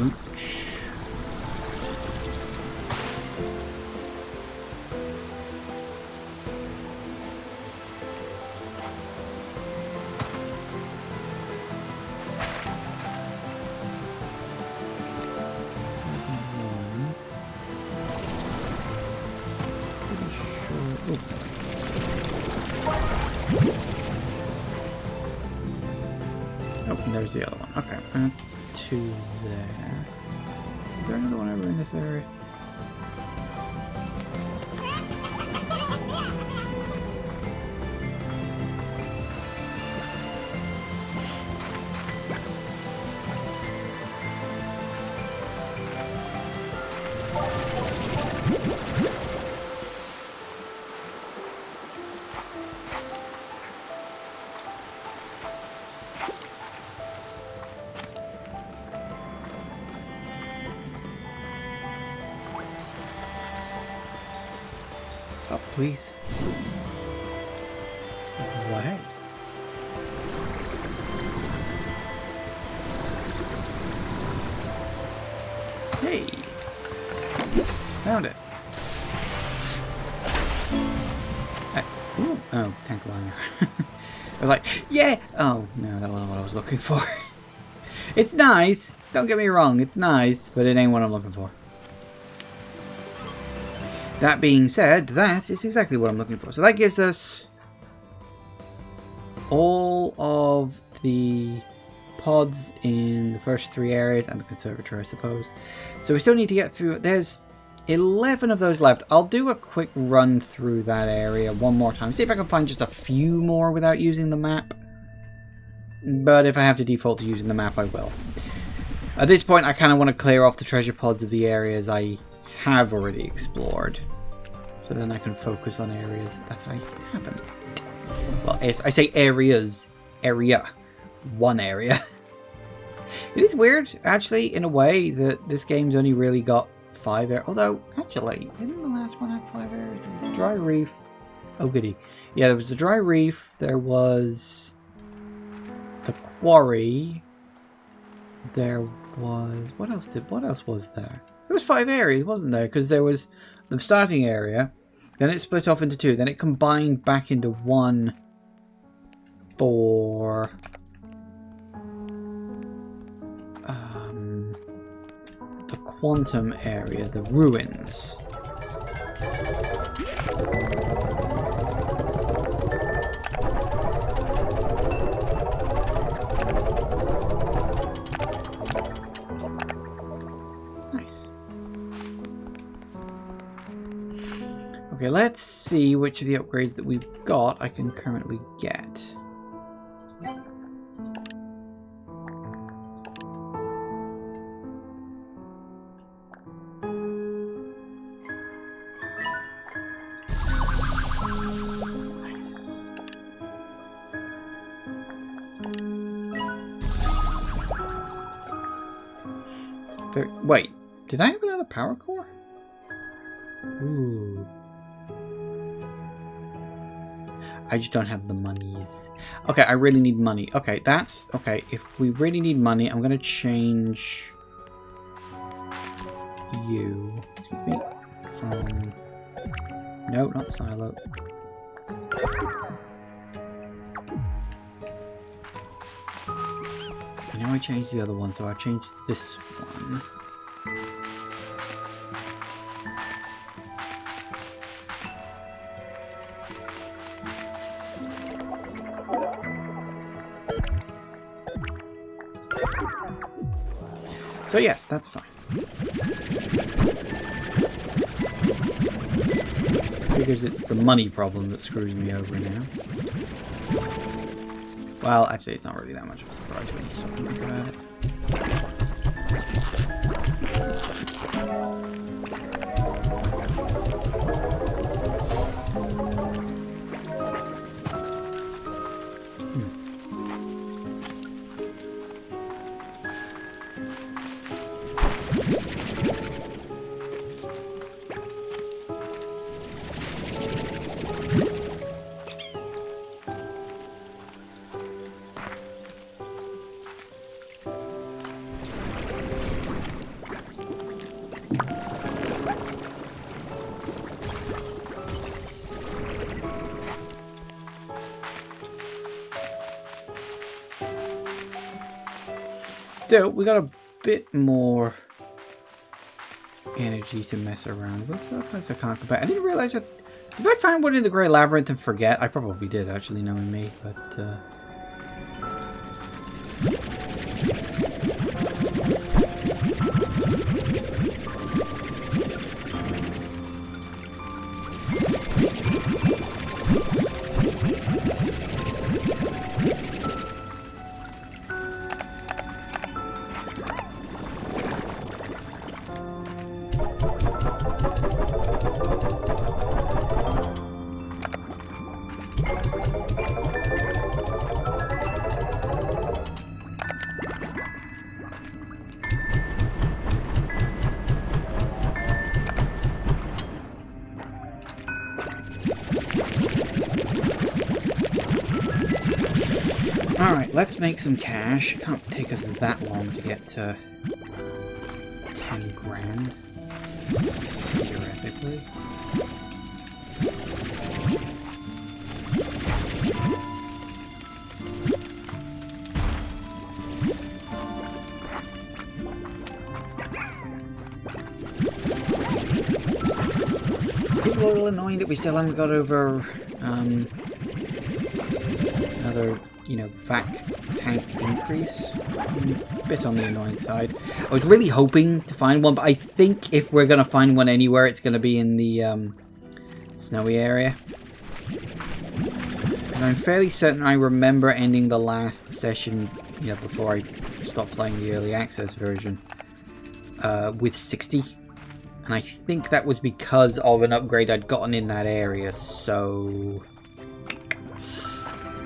Oops. Oh, and there's the other one. Okay, that's 2 there. Is there another one over in this area? Oh, please. Go ahead. Hey! Found it. Ooh. Oh, tank liner. I was like, yeah! Oh, no, that wasn't what I was looking for. It's nice. Don't get me wrong, it's nice, but it ain't what I'm looking for. That being said, that is exactly what I'm looking for. So that gives us all of the pods in the first 3 areas and the conservatory, I suppose. So we still need to get through. There's 11 of those left. I'll do a quick run through that area one more time. See if I can find just a few more without using the map. But if I have to default to using the map, I will. At this point, I kind of want to clear off the treasure pods of the areas I have already explored, so then I can focus on areas that I haven't. Well, I say areas. Area. One area. It is weird, actually, in a way, that this game's only really got 5 areas. Although, actually, didn't the last one have 5 areas? It was the dry reef. Oh, goody. Yeah, there was the dry reef. There was the quarry. There was... What else was there? There was 5 areas, wasn't there? Because there was the starting area, then it split off into 2, then it combined back into 1 for the quantum area, the ruins. Okay, let's see which of the upgrades that we've got I can currently get. Wait, did I have another power core? Ooh. I just don't have the monies. Okay, I really need money. Okay, that's... Okay, if we really need money, I'm going to change you. Excuse me. From... No, not silo. I know I changed the other one, so I changed this one. So yes, that's fine. Because it's the money problem that screws me over now. Well, actually, it's not really that much of a surprise when you stop and think about it. Still, we got a bit more energy to mess around with, so I can't compare. I didn't realize that. Did I find one in the Grey Labyrinth and forget? I probably did, actually, knowing me, but alright, let's make some cash. It can't take us that long to get to 10 grand, theoretically. It's a little annoying that we still haven't got over another, you know, vac tank increase. A bit on the annoying side. I was really hoping to find one, but I think if we're going to find one anywhere, it's going to be in the snowy area. And I'm fairly certain I remember ending the last session, you know, before I stopped playing the early access version, with 60. And I think that was because of an upgrade I'd gotten in that area, so...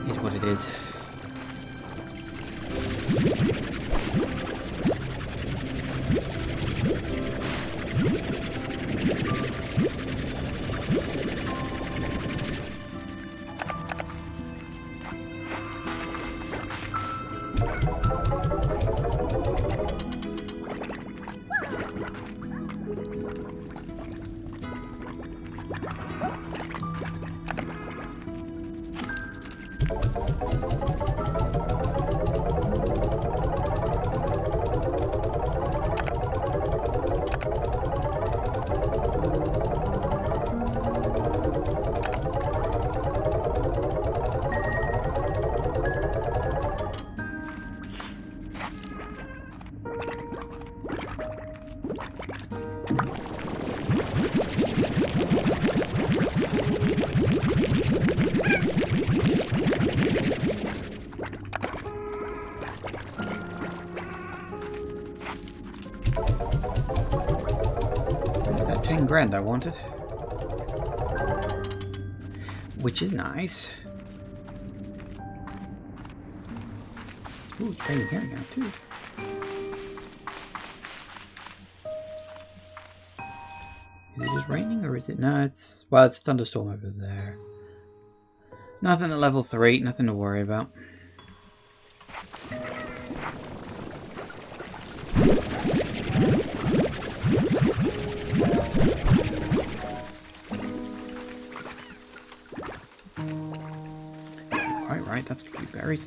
Is what it is. That's that 10 grand I wanted. Which is nice. Ooh, it's raining here now too. Is it just raining or is it? No, it's... Well, it's a thunderstorm over there. Nothing at level 3, nothing to worry about. Quite right, that's pretty berries.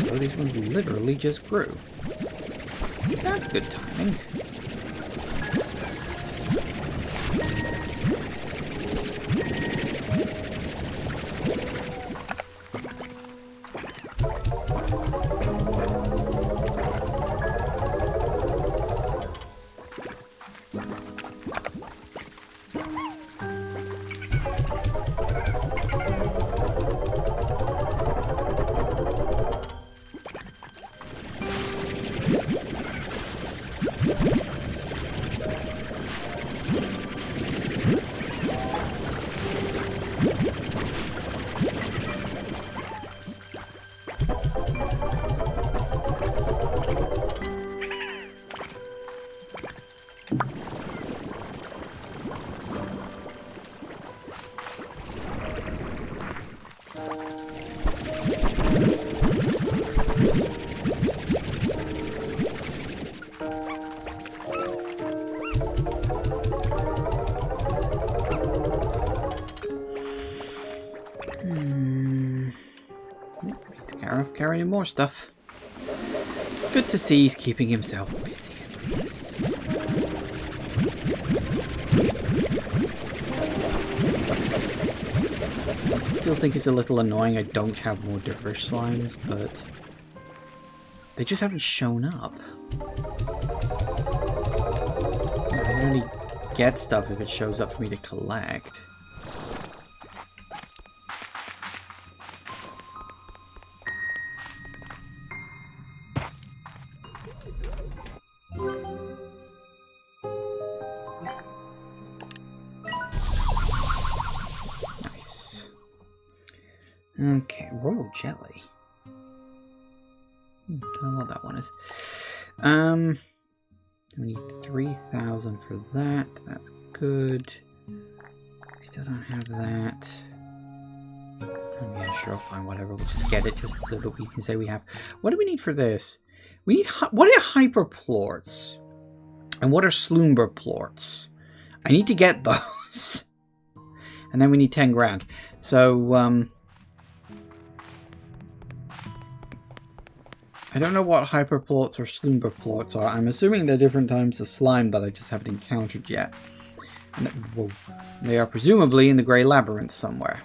So these ones literally just grew. That's good timing. Carrying more stuff. Good to see he's keeping himself busy at least. Still think it's a little annoying I don't have more Dervish slimes, but they just haven't shown up. I can only get stuff if it shows up for me to collect. Okay, royal jelly. Don't know what that one is. We need 3,000 for that. That's good. We still don't have that. Yeah, sure, I'll find whatever. We'll just get it just so that we can say we have. What do we need for this? We need. What are hyperplorts? And what are slumberplorts? I need to get those. And then we need 10 grand. So, I don't know what hyperplorts or slumberplorts are. I'm assuming they're different types of slime that I just haven't encountered yet. And whoa, they are presumably in the Grey Labyrinth somewhere.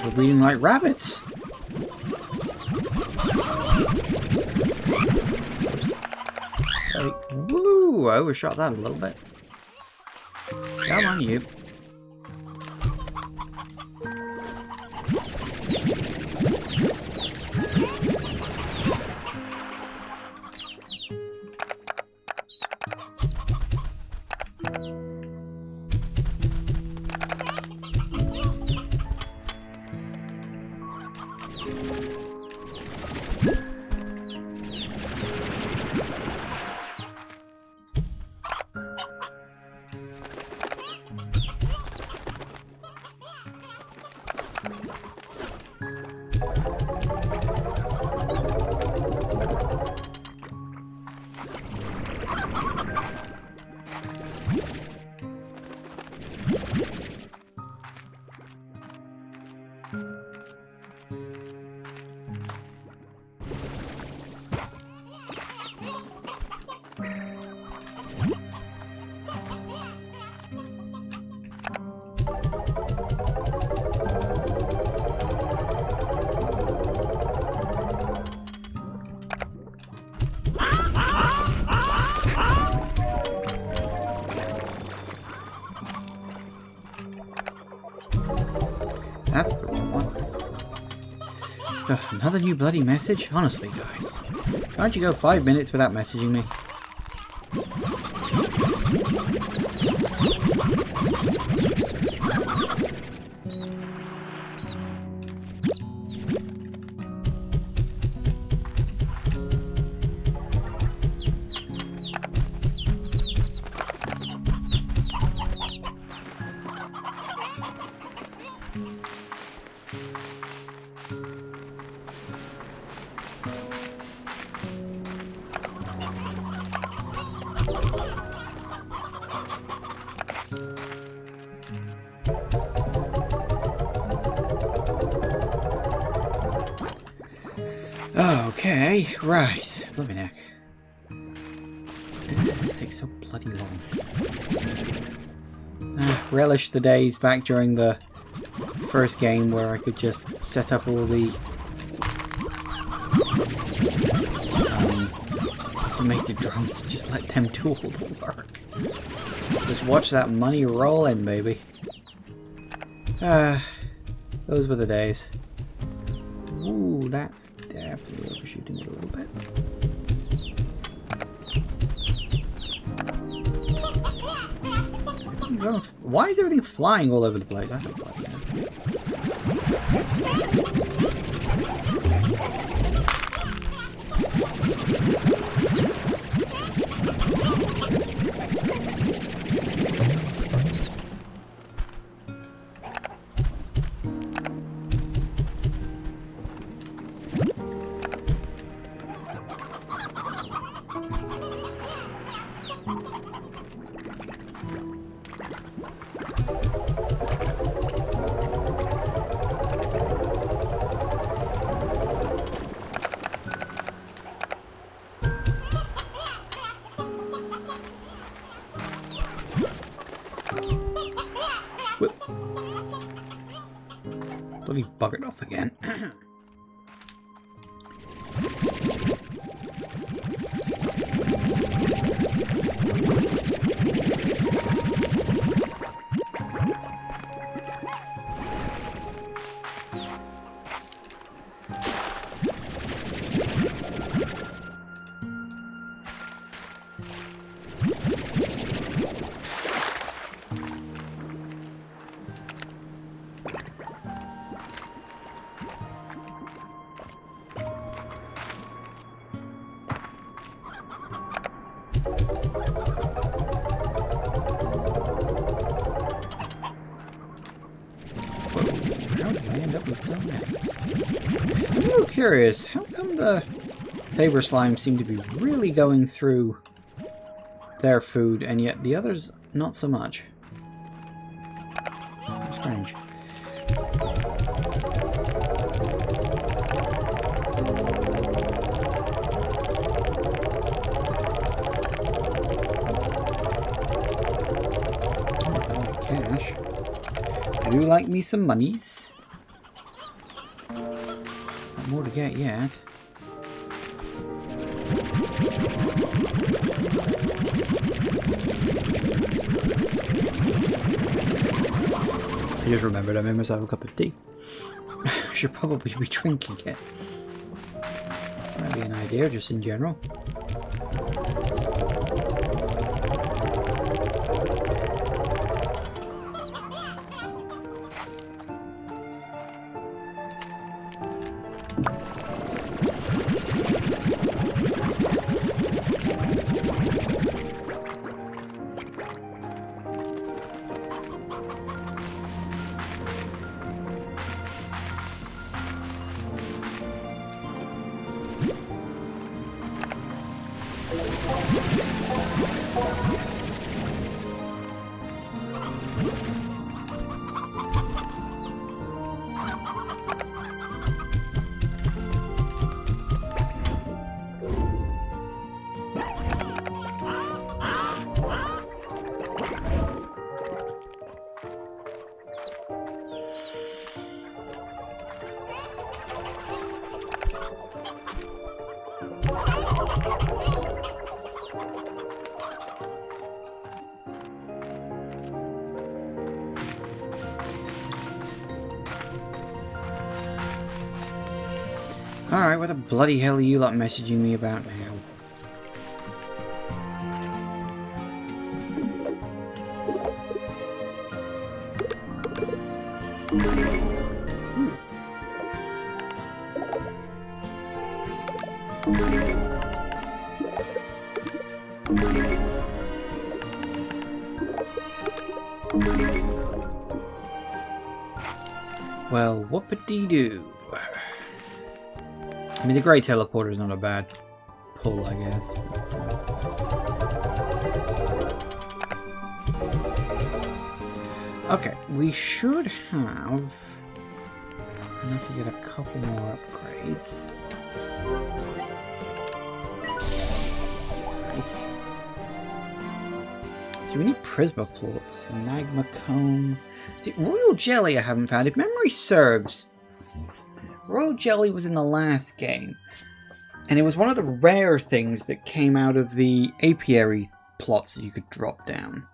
We're breeding like rabbits. Like, woo! I overshot that a little bit. Come on, you. That's the wrong one. Ugh, another new bloody message? Honestly, guys. Can't you go 5 minutes without messaging me? Okay, right. Bloody heck. This takes so bloody long. Relish the days back during the first game where I could just set up all the automated drones, just let them do all the work. Just watch that money roll in, baby. Those were the days. Ooh, that's definitely overshooting it a little bit. Why is everything flying all over the place? I don't bloody know. Bloody buggered off again. How did I end up with so many? I'm a little curious. How come the saber slimes seem to be really going through their food, and yet the others not so much? Strange. Cash. I do like me some monies. Not more to get yet. I just remembered I made myself a cup of tea. I should probably be drinking it. Might be an idea, just in general. Alright, what the bloody hell are you lot messaging me about now? Well, whoop-a-dee-doo. I mean, the Grey Teleporter is not a bad pull, I guess. Okay, we should have enough to get a couple more upgrades. Nice. So we need Prisma Plorts, Magma Cone. See, Royal Jelly I haven't found. If memory serves, Royal Jelly was in the last game. And it was one of the rare things that came out of the apiary plots that you could drop down.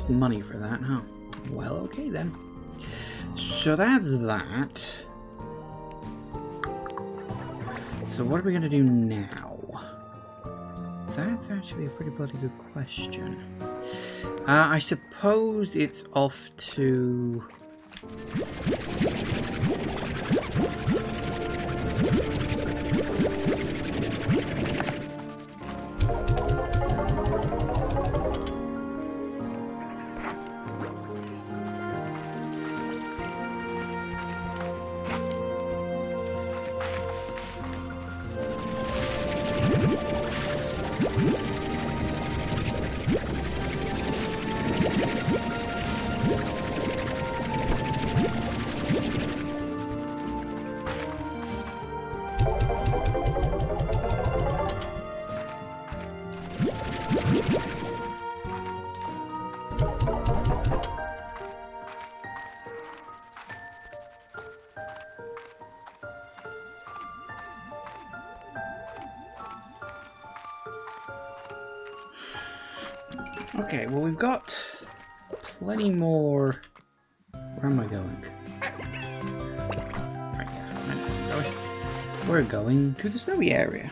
Money for that, huh? Well, okay then. So that's that. So what are we going to do now? That's actually a pretty bloody good question. I suppose it's off to... Okay, well we've got plenty more. Where am I going? Right, yeah, we're going to the snowy area,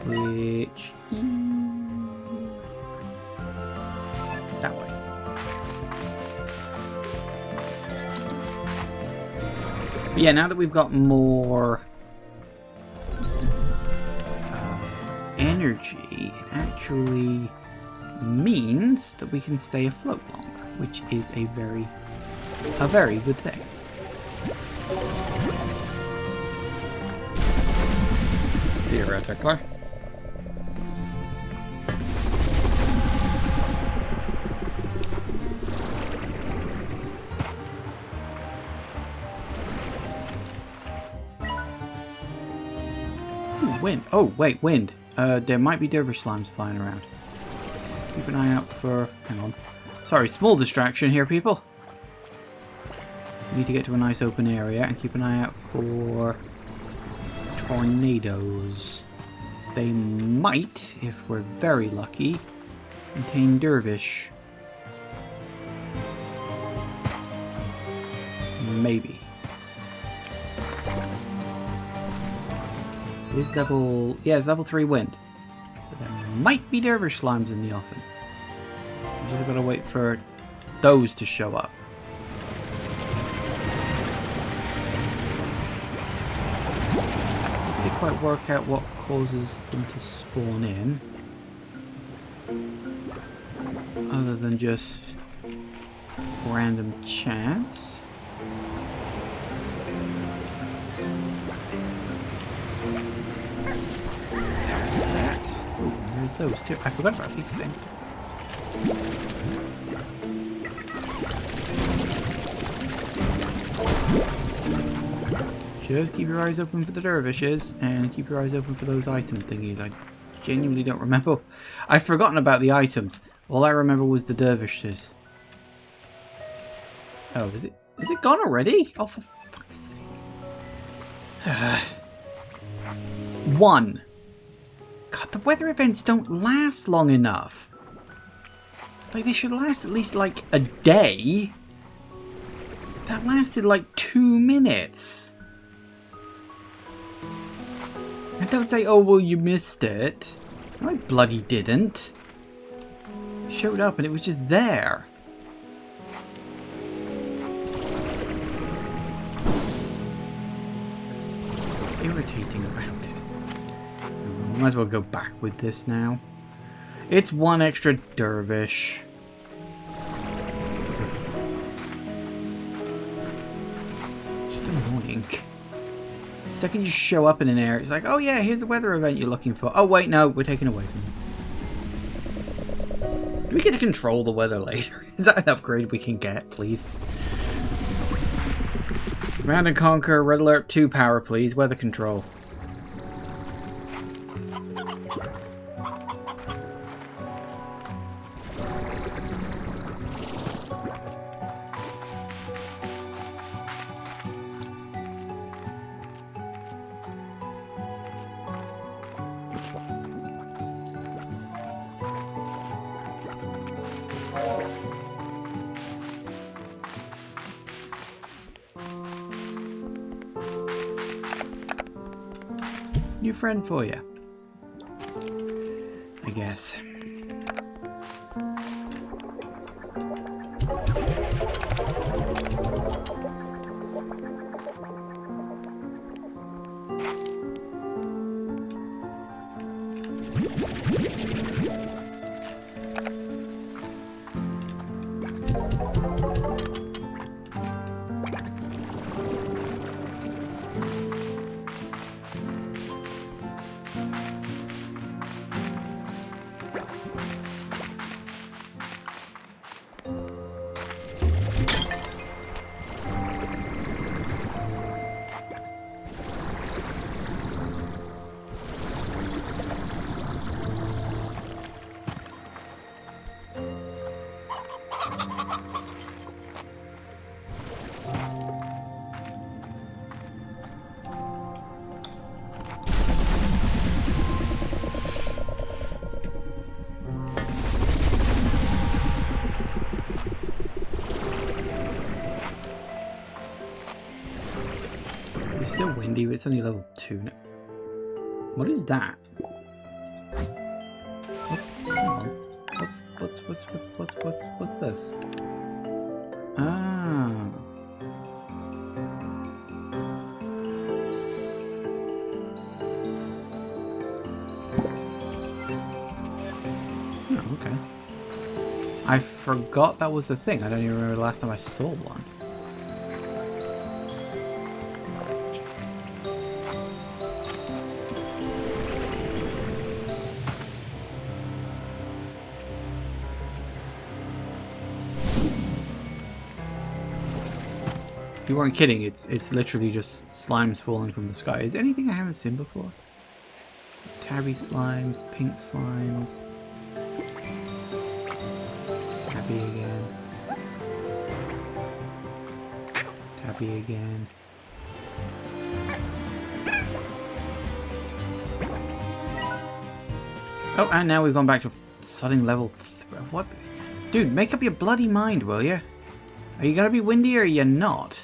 which is that way. But yeah, now that we've got more energy, it actually means that we can stay afloat longer, which is a very good thing. Theoretically. Ooh, wind. Oh, wait, wind. There might be dervish slimes flying around. Keep an eye out for... Hang on. Sorry, small distraction here, people. We need to get to a nice open area and keep an eye out for tornadoes. They might, if we're very lucky, contain dervish. Maybe. Is level... Yeah, it's level 3 wind. So there might be dervish slimes in the offing. I'm just gotta wait for those to show up. I didn't quite work out what causes them to spawn in. Other than just random chance. Those too. I forgot about these things. Just keep your eyes open for the dervishes and keep your eyes open for those item thingies. I genuinely don't remember. I've forgotten about the items. All I remember was the dervishes. Oh, is it gone already? Oh, for fuck's sake. 1. God, the weather events don't last long enough. Like, they should last at least, like, a day. That lasted, like, 2 minutes. And don't say, oh, well, you missed it. No, I bloody didn't. I showed up and it was just there. Irritating about it. Might as well go back with this now. It's 1 extra dervish. It's just annoying. The second you show up in an area, it's like, oh yeah, here's the weather event you're looking for. Oh wait, no, we're taken away from you. Do we get to control the weather later? Is that an upgrade we can get, please? Command and Conquer, Red Alert 2 power, please. Weather control. New friend for you, I guess. It's still windy, but it's only level 2 now. What is that? What's this? Ah. Oh, okay. I forgot that was the thing. I don't even remember the last time I saw one. You weren't kidding, it's literally just slimes falling from the sky. Is there anything I haven't seen before? Tabby slimes, pink slimes. Tabby again. Tabby again. Oh, and now we've gone back to starting level 3. What? Dude, make up your bloody mind, will you? Are you gonna be windy or are you not?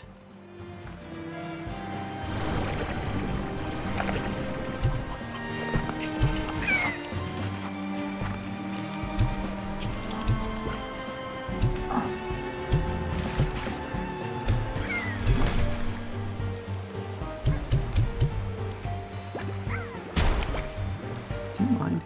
Do you mind?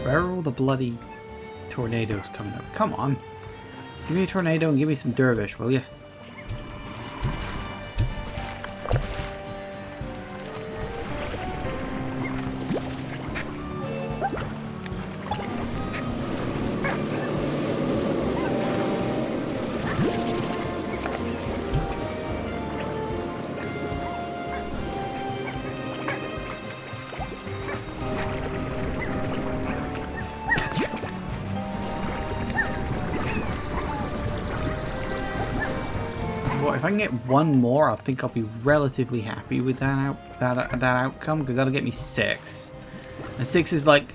Where are all the bloody tornadoes coming up? Come on. Give me a tornado and give me some dervish, will you? If I can get one more, I think I'll be relatively happy with that outcome, because that'll get me 6. And 6 is like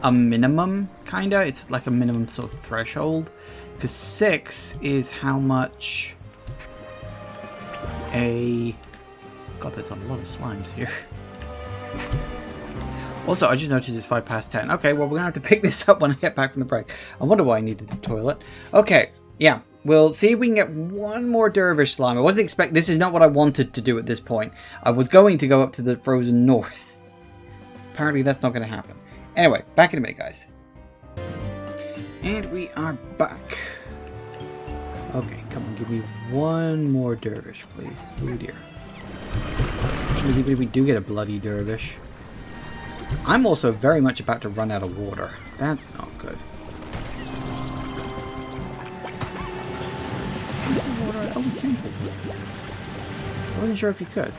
a minimum, kinda. It's like a minimum sort of threshold, because 6 is how much a... God, there's a lot of slimes here. Also, I just noticed it's 5 past 10. Okay, well, we're gonna have to pick this up when I get back from the break. I wonder why I needed the toilet. Okay, yeah. We'll see if we can get one more dervish slime. I wasn't expecting... This is not what I wanted to do at this point. I was going to go up to the frozen north. Apparently that's not going to happen. Anyway, back in a minute, guys. And we are back. Okay, come on, give me one more dervish, please. Oh dear. Maybe if we do get a bloody dervish. I'm also very much about to run out of water. That's not good. Oh, we can put water. I wasn't sure if you could.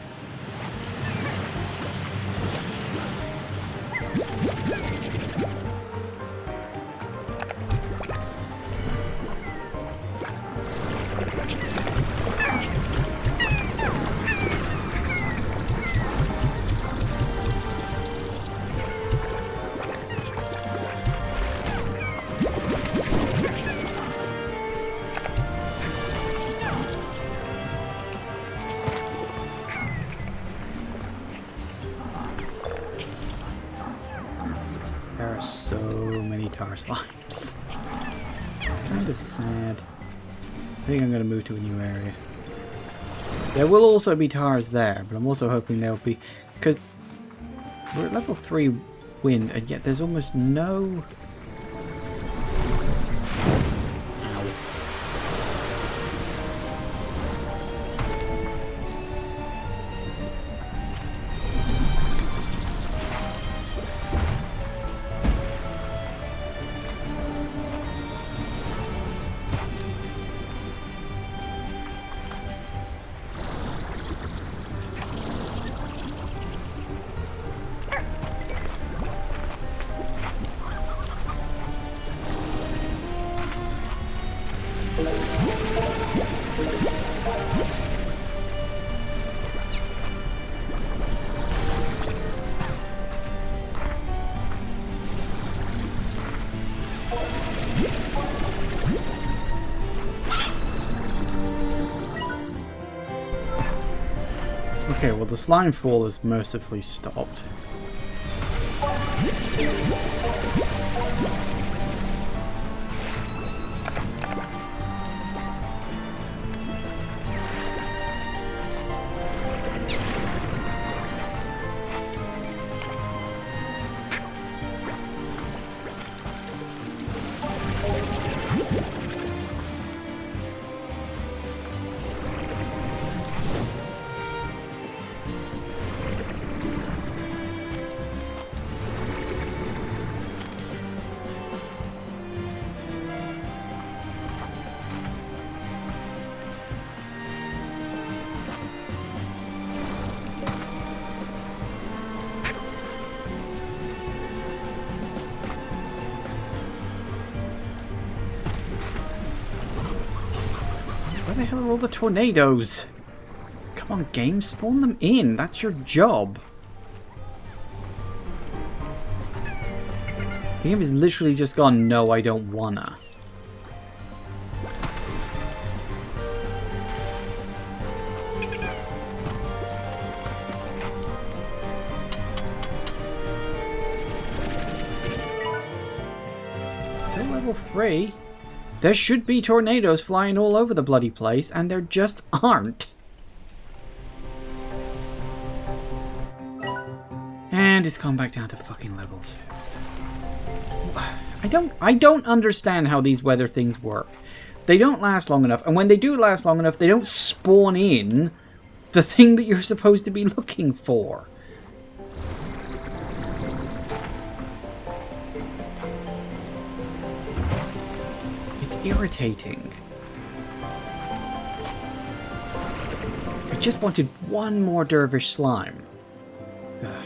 There are so many tar slimes. Kind of sad. I think I'm going to move to a new area. There will also be tars there, but I'm also hoping there'll be... Because we're at level 3 wind, and yet there's almost no... Okay, well the slime fall is mercifully stopped. Where the hell are all the tornadoes? Come on, game, spawn them in. That's your job. The game has literally just gone, no, I don't wanna. Still level 3. There should be tornadoes flying all over the bloody place, and there just aren't. And it's gone back down to fucking levels. I don't understand how these weather things work. They don't last long enough, and when they do last long enough, they don't spawn in the thing that you're supposed to be looking for. It's irritating. I just wanted one more dervish slime. Oh,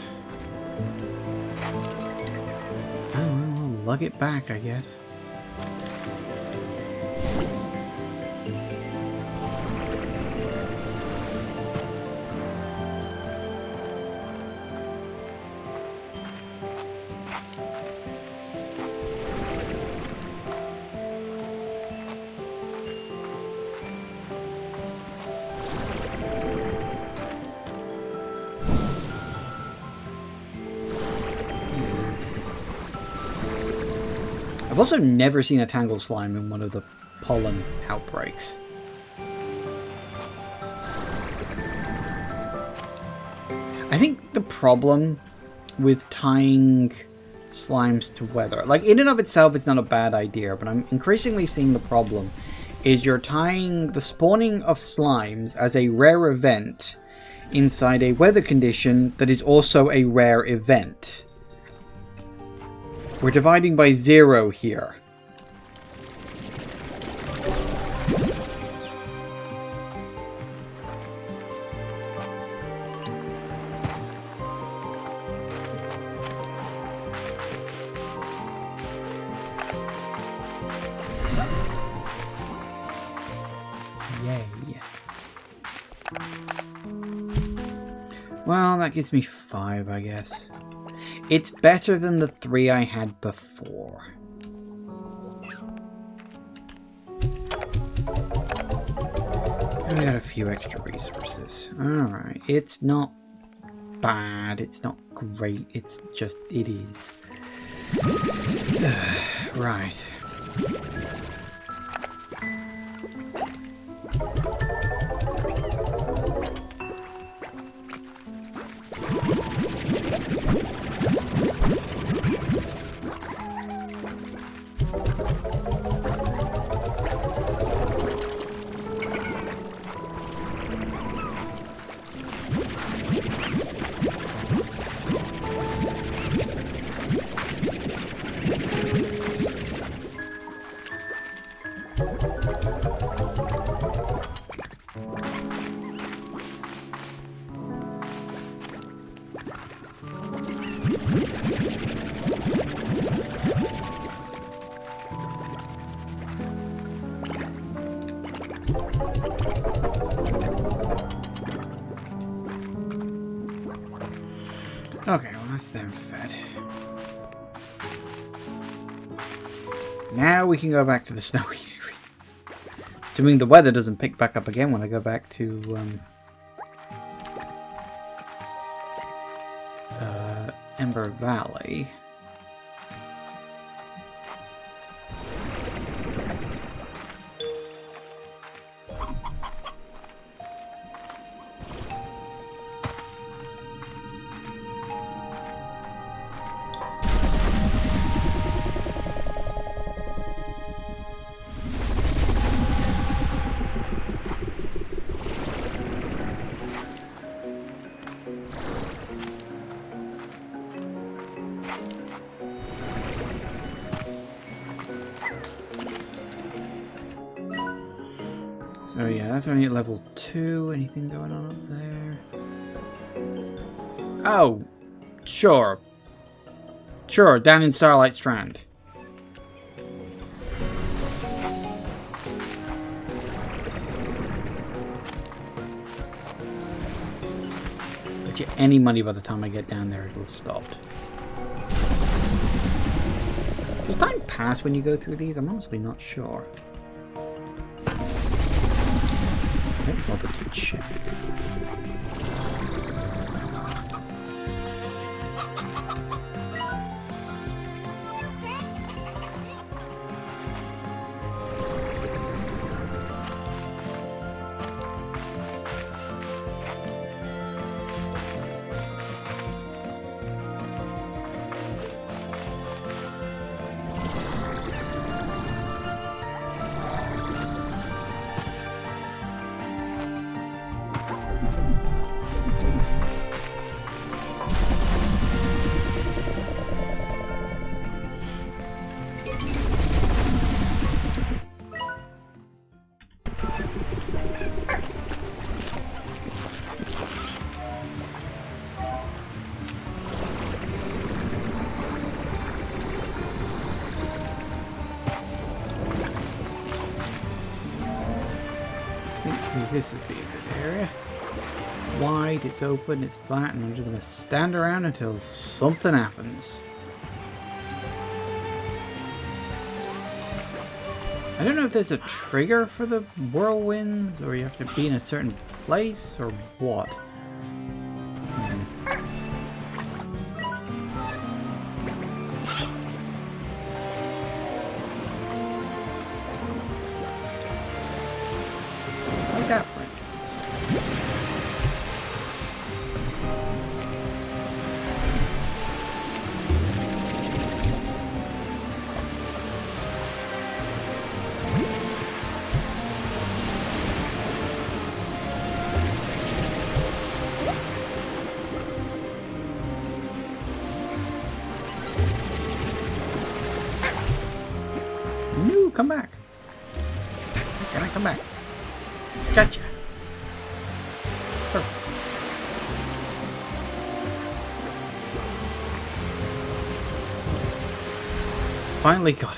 well, I'll lug it back, I guess. I've also never seen a tangle slime in one of the pollen outbreaks. I think the problem with tying slimes to weather, like in and of itself it's not a bad idea, but I'm increasingly seeing the problem is you're tying the spawning of slimes as a rare event inside a weather condition that is also a rare event. We're dividing by 0 here. Yay. Well, that gives me 5, I guess. It's better than the 3 I had before. And we got a few extra resources. Alright, it's not bad, it's not great, it's just, it is. Right. Okay, well that's them fed. Now we can go back to the snowy area. Assuming the weather doesn't pick back up again when I go back to Ember Valley. So yeah, that's only at level 2. Anything going on up there? Oh, sure. Sure, down in Starlight Strand. Bet you any money by the time I get down there it'll stop. Does time pass when you go through these? I'm honestly not sure. I don't bother to check. this would be a good area. It's wide, it's open, it's flat, and I'm just going to stand around until something happens. I don't know if there's a trigger for the whirlwinds, or you have to be in a certain place, or what. Like that, for instance. No, come back. Can I come back? Gotcha. Perfect. Finally got it.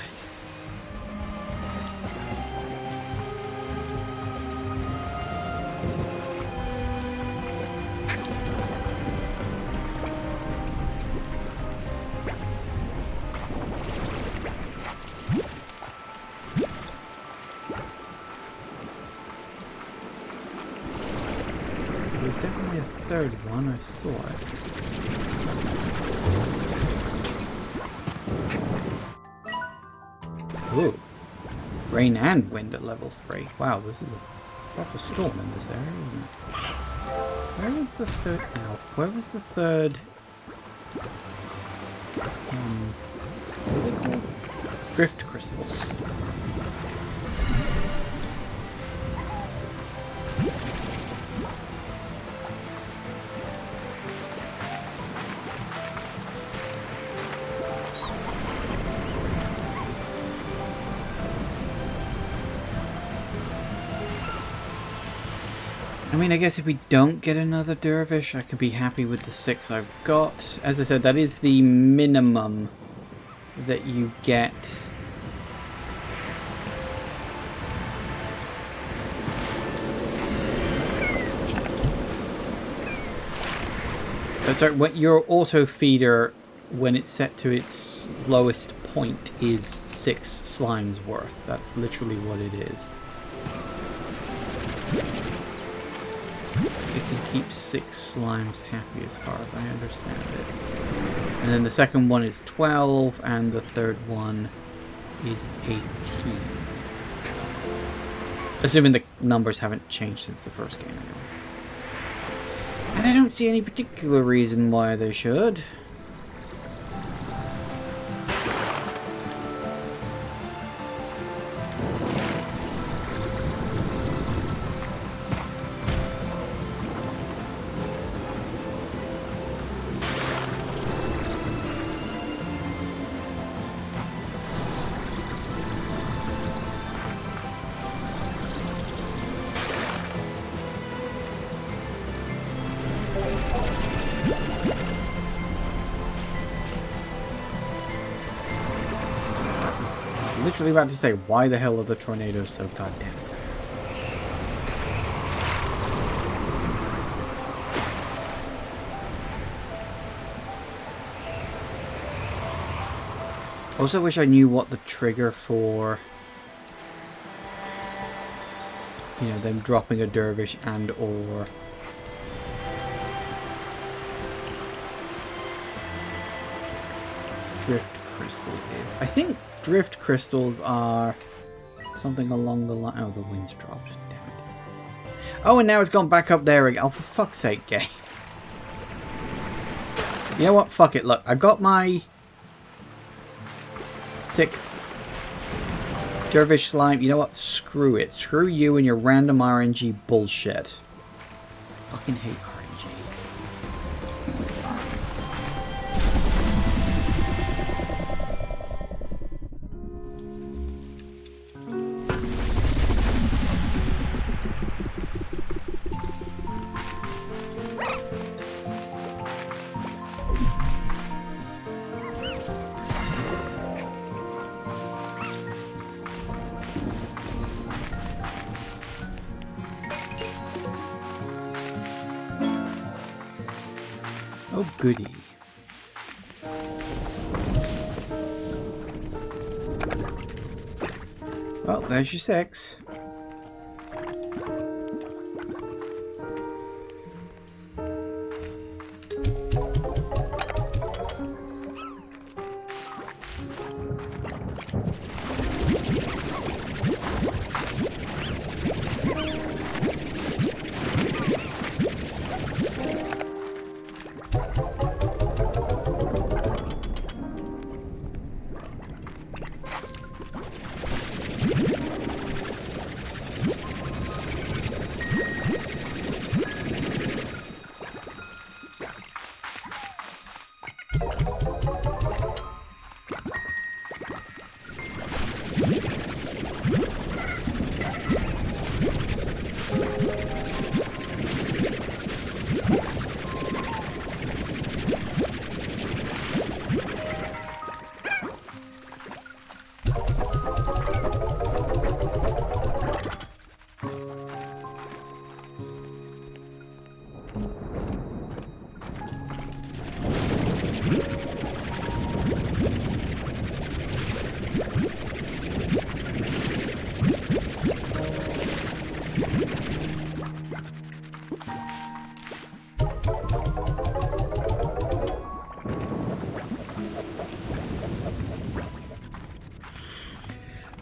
There's definitely a third one, I saw it. Ooh. Rain and wind at level 3. Wow, this is a proper storm in this area, isn't it? Where was the third? Ow. Where was the third? What are they called? Drift crystals. I mean, I guess if we don't get another dervish, I could be happy with the 6 I've got. As I said, that is the minimum that you get. Sorry, what your auto feeder, when it's set to its lowest point, is 6 slimes worth. That's literally what it is. It can keep 6 slimes happy as far as I understand it. And then the second one is 12, and the third one is 18. Assuming the numbers haven't changed since the first game anyway. And I don't see any particular reason why they should. Literally about to say, why the hell are the tornadoes so goddamn? Also wish I knew what the trigger for, you know, them dropping a dervish and or drift crystal is. I think drift crystals are something along the line. Oh, the wind's dropped. Damn it. Oh, and now it's gone back up there again. Oh, for fuck's sake, game. You know what? Fuck it. Look, I've got my 6th dervish slime. You know what? Screw it. Screw you and your random RNG bullshit. Fucking hate RNG. Oh, goody. Well, there's your 6.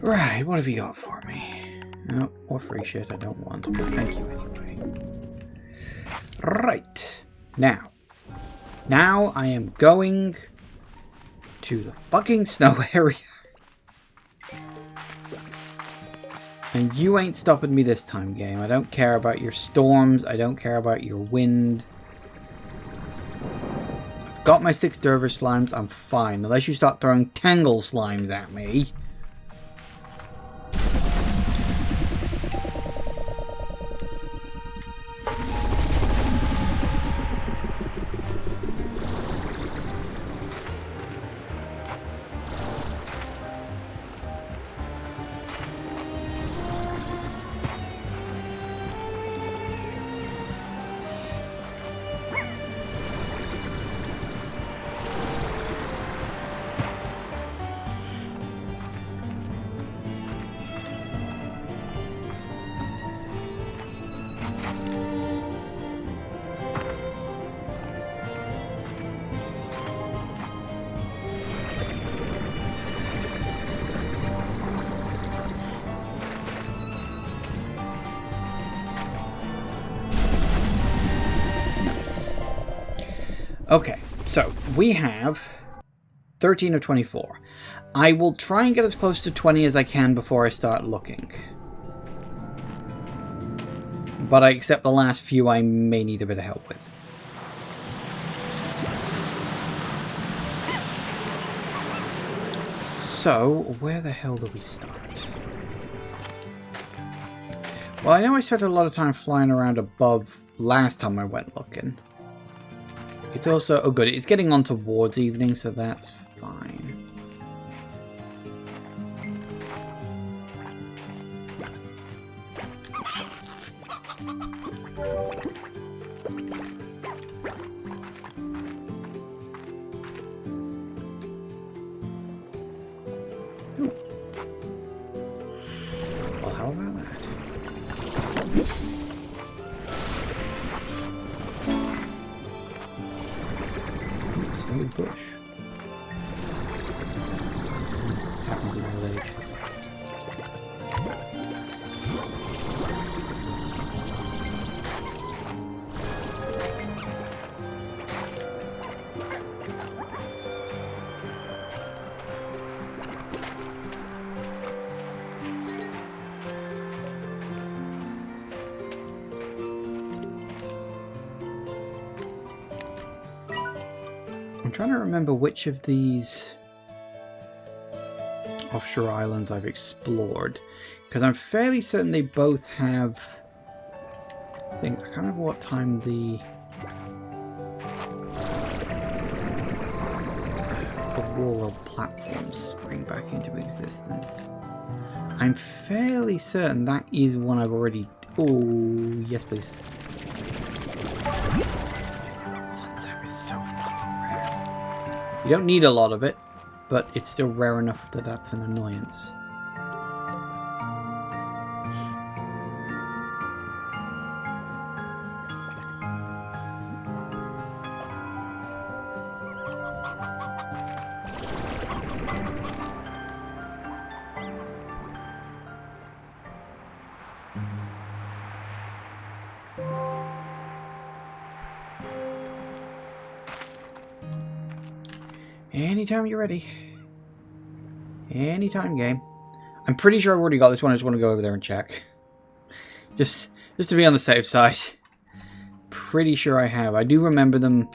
Right, what have you got for me? No, more free shit I don't want. Thank you anyway. Right. Now I am going to the fucking snow area. And you ain't stopping me this time, game. I don't care about your storms. I don't care about your wind. I've got my 6 dervish slimes. I'm fine. Unless you start throwing tangle slimes at me. Okay, so we have 13 of 24. I will try and get as close to 20 as I can before I start looking. But I accept the last few I may need a bit of help with. So, where the hell do we start? Well, I know I spent a lot of time flying around above last time I went looking. It's also... oh good, it's getting on towards evening, so that's fine. Ooh. Well, how about that? Bush. Happens in old age. I'm trying to remember which of these offshore islands I've explored, because I'm fairly certain they both have things. I can't remember what time the auroral platforms spring back into existence. I'm fairly certain that is one I've already... oh, yes please. Sunset is so You don't need a lot of it, but it's still rare enough that that's an annoyance. Anytime you're ready. Anytime, game. I'm pretty sure I've already got this one. I just want to go over there and check. Just to be on the safe side. Pretty sure I have. I do remember them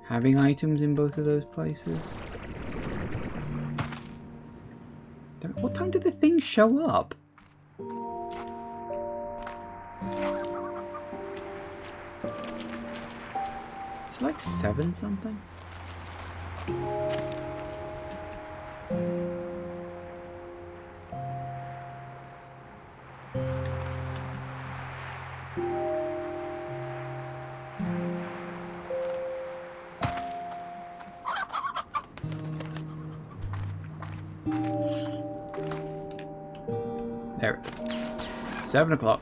having items in both of those places. What time did the thing show up? It's like 7 something. There it is. 7 o'clock.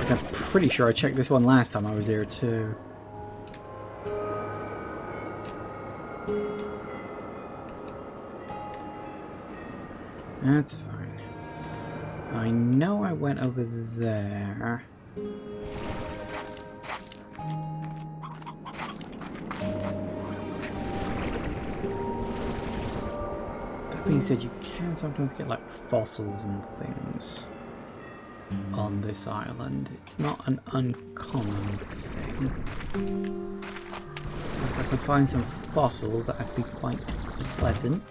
I'm pretty sure I checked this one last time I was here too. That's fine. I know I went over there. That being said, you can sometimes get like fossils and things on this island. It's not an uncommon thing. If I can find some fossils, that would be quite pleasant.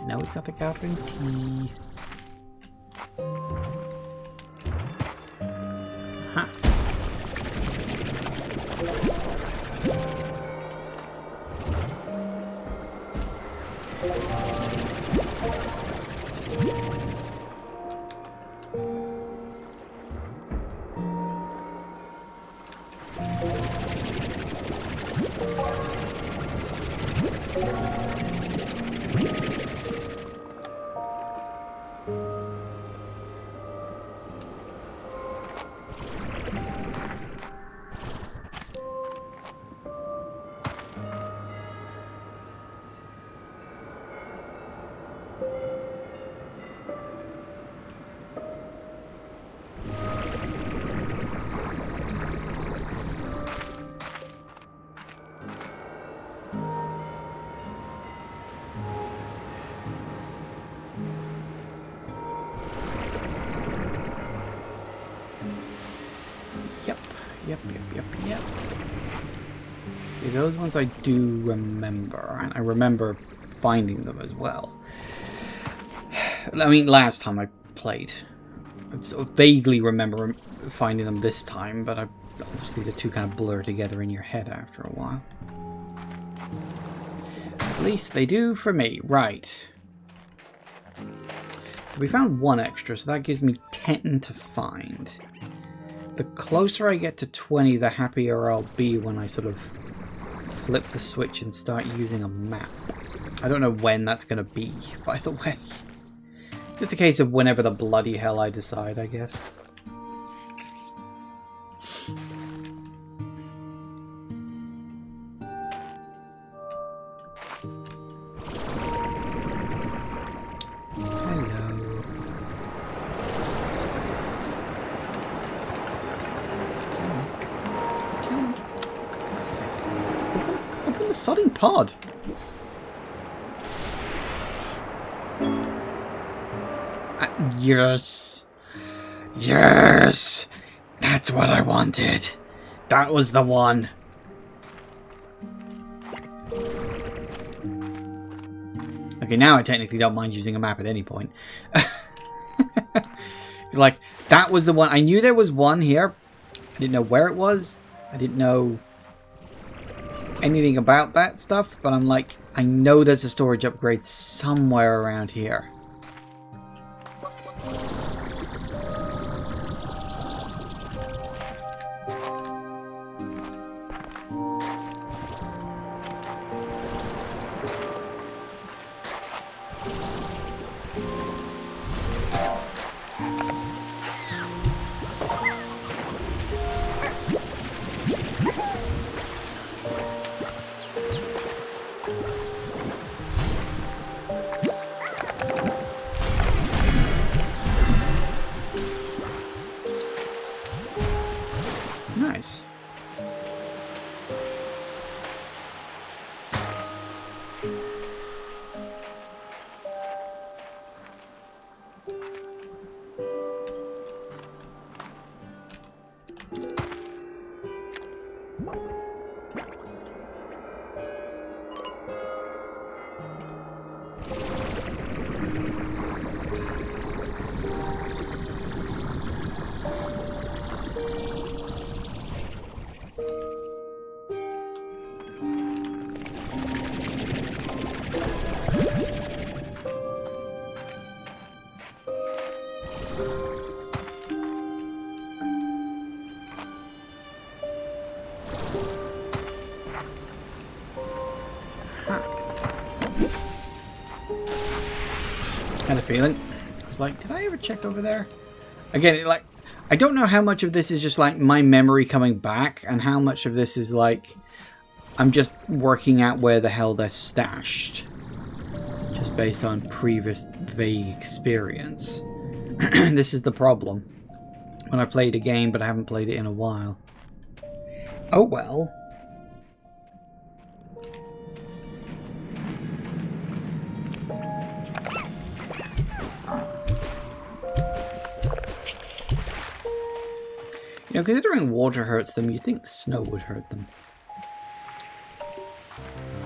No, it's not a guarantee. Aha. Yep. See, those ones I do remember, and I remember finding them as well. I mean, last time I played, I sort of vaguely remember finding them this time, but obviously the two kind of blur together in your head after a while. At least they do for me. Right. We found 1 extra, so that gives me 10 to find. The closer I get to 20, the happier I'll be when I sort of flip the switch and start using a map. I don't know when that's going to be, by the way. Just a case of whenever the bloody hell I decide, I guess. Sodding pod. Yes. Yes. That's what I wanted. That was the one. Okay, now I technically don't mind using a map at any point. Like, that was the one. I knew there was one here. I didn't know where it was. I didn't know anything about that stuff, but I'm like, I know there's a storage upgrade somewhere around here. Nice. Had a feeling. I was like, did I ever check over there? Again, like, I don't know how much of this is just like my memory coming back and how much of this is like I'm just working out where the hell they're stashed. Just based on previous vague experience. This is the problem. When I played a game but I haven't played it in a while. Oh well. You know, considering water hurts them, you'd think snow would hurt them.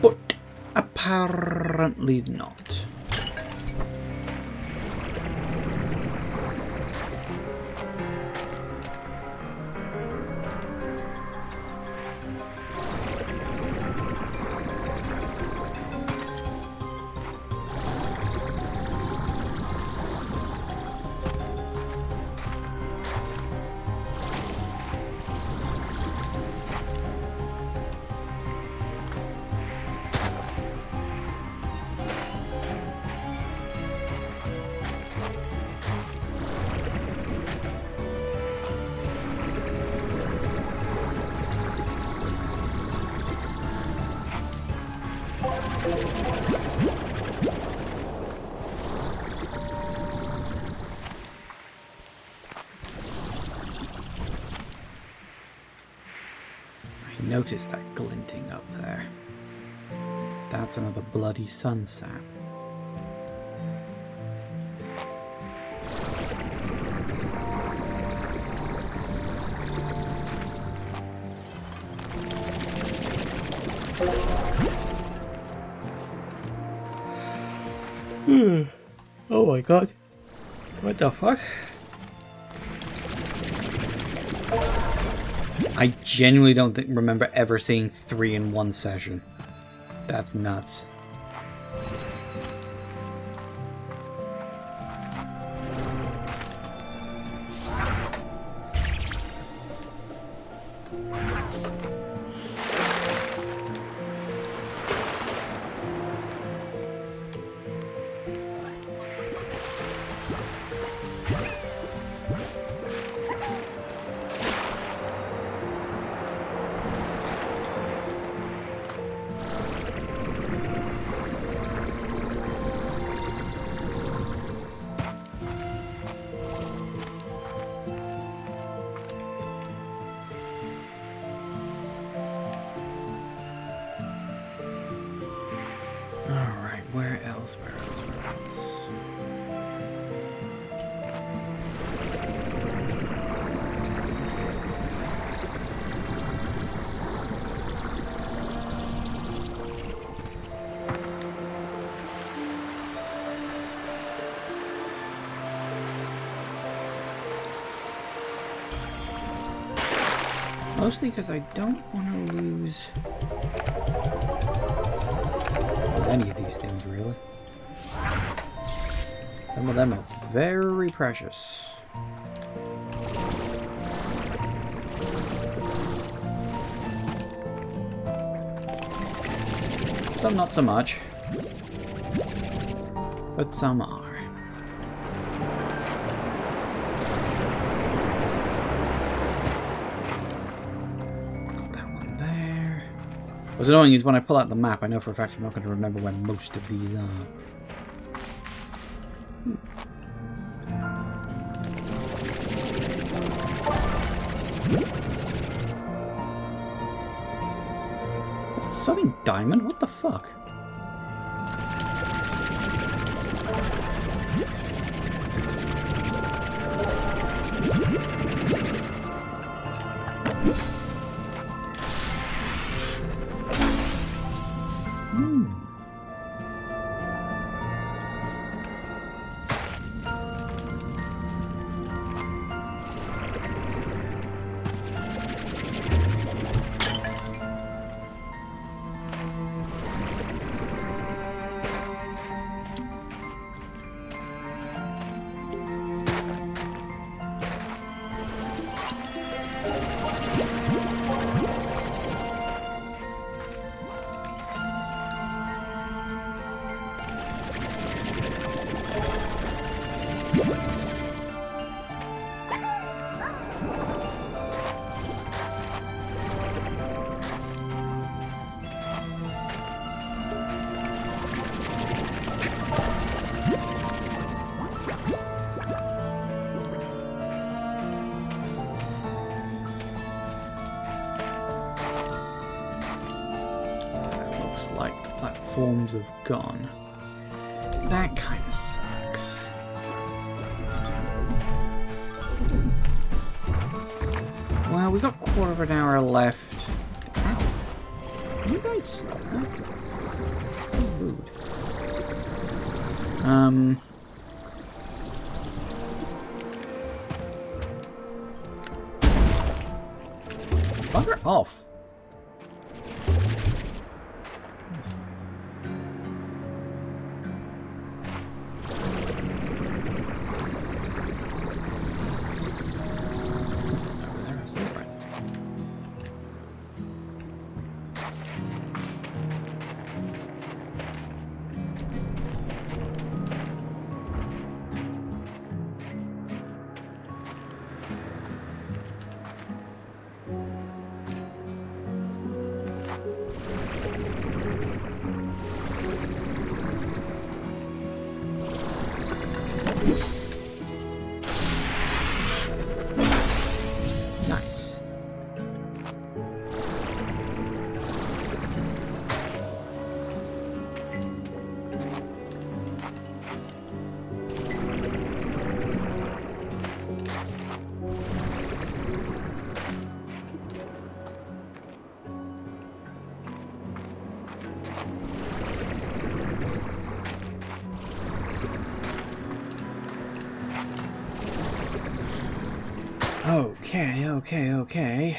But apparently not. Notice that glinting up there. That's another bloody sunset. Oh my god. What the fuck? I genuinely don't remember ever seeing 3 in one session. That's nuts. Where else? Mostly because I don't want to lose any of these things, really. Some of them are very precious. Some not so much. but some are. Got that one there. What's annoying is when I pull out the map, I know for a fact I'm not going to remember where most of these are. Something diamond? What the fuck? Like the platforms have gone. That kind of sucks. Well, we got a quarter of an hour left. Ow. Can you guys stop that? So rude. Bugger off. Okay.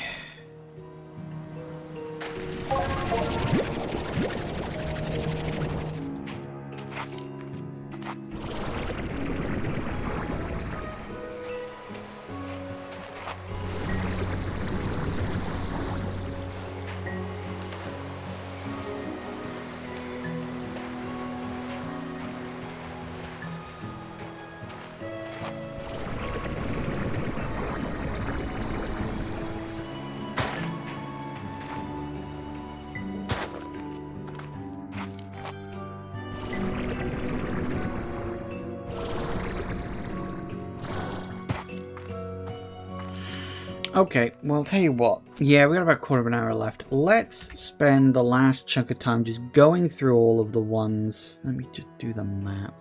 Okay, well, I'll tell you what. Yeah, we got about a quarter of an hour left. Let's spend the last chunk of time just going through all of the ones. Let me just do the map.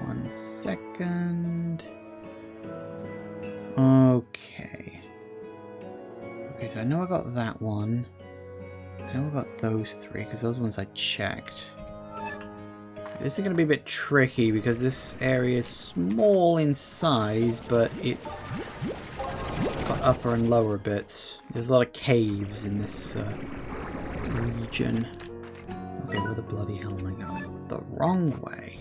1 second. Okay. Okay, so I know I got that one. I know I got those 3, because those ones I checked. This is going to be a bit tricky, because this area is small in size, but it's got upper and lower bits. There's a lot of caves in this region. Okay, where the bloody hell am I going? The wrong way.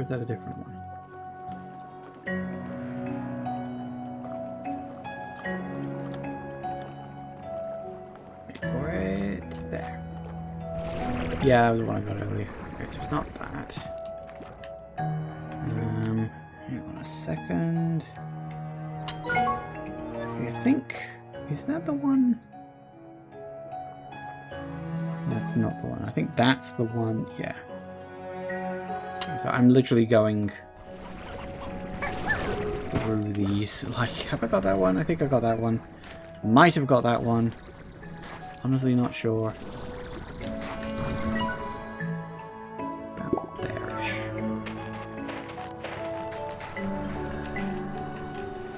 is that a different one? Wait for it. There. Yeah, that was the one I got earlier. Okay, so it's not that. Hang on a second. I think... Is that the one? That's not the one. I think that's the one. Yeah. So I'm literally going through these. Like, have I got that one? I think I got that one. Might have got that one. Honestly, not sure. About there-ish.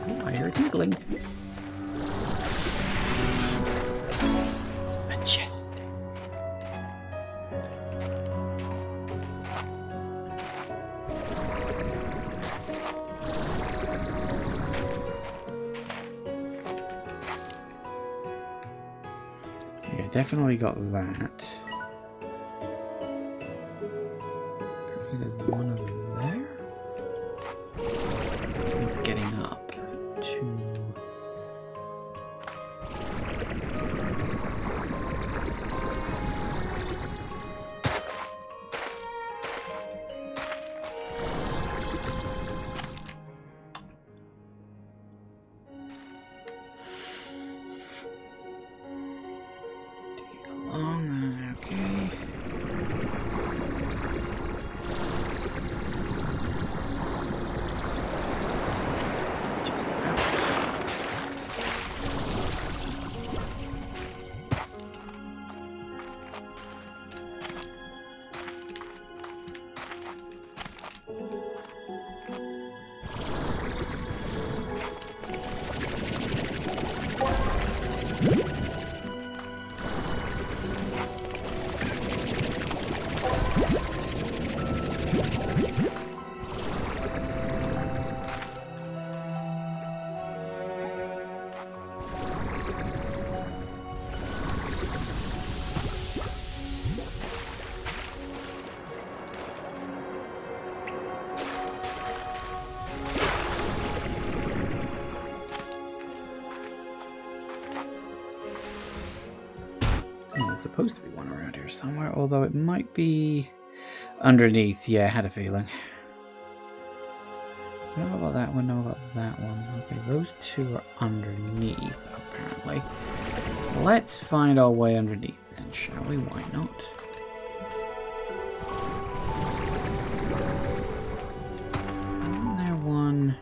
Oh, I hear a tinkling. A chest. Yeah, definitely got that. There's one over there. It's getting up to... There's supposed to be one around here somewhere, although it might be underneath. Yeah, I had a feeling. No about that one, no about that one. Okay, those two are underneath, apparently. Let's find our way underneath then, shall we? Why not? Isn't there one?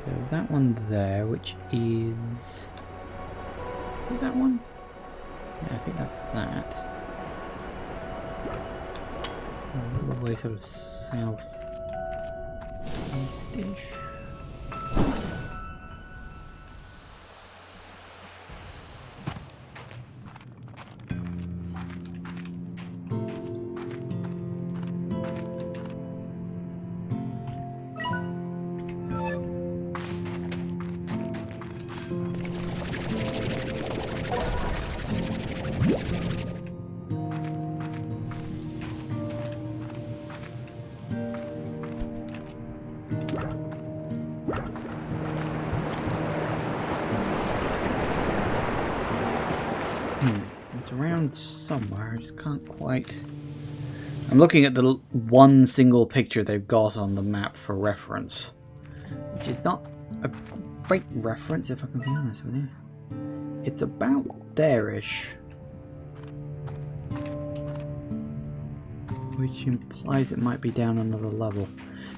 There's that one there, which is... Is that one? Yeah, I think that's that. A little way sort of south east-ish. It's around somewhere, I just can't quite... I'm looking at the one single picture they've got on the map for reference, which is not a great reference, if I can be honest with you. It's about there-ish, which implies it might be down another level.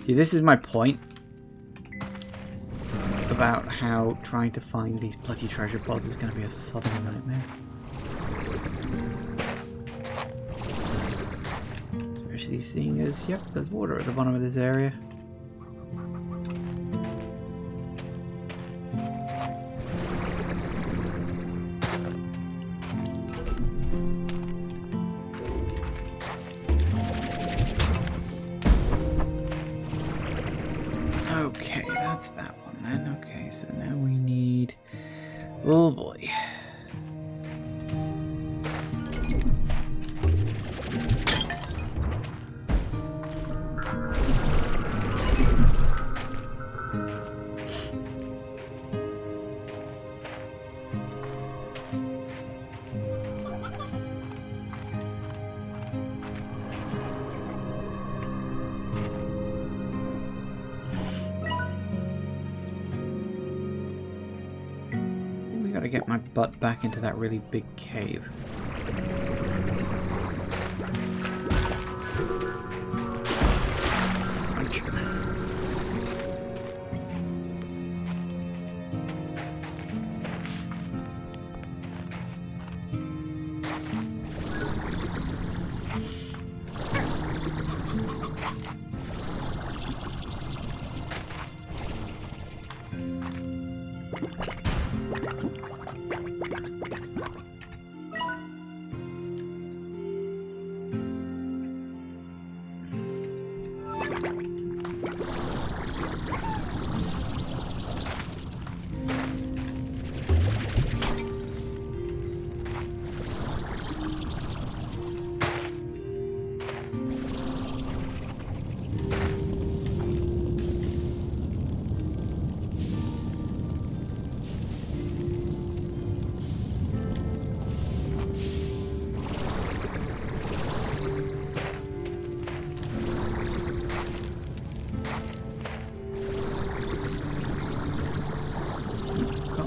See, this is my point about how trying to find these bloody treasure pods is going to be a sudden nightmare. Especially seeing as, yep, there's water at the bottom of this area. Okay, that's that one then. Okay, so now we need... Oh boy. to get my butt back into that really big cave.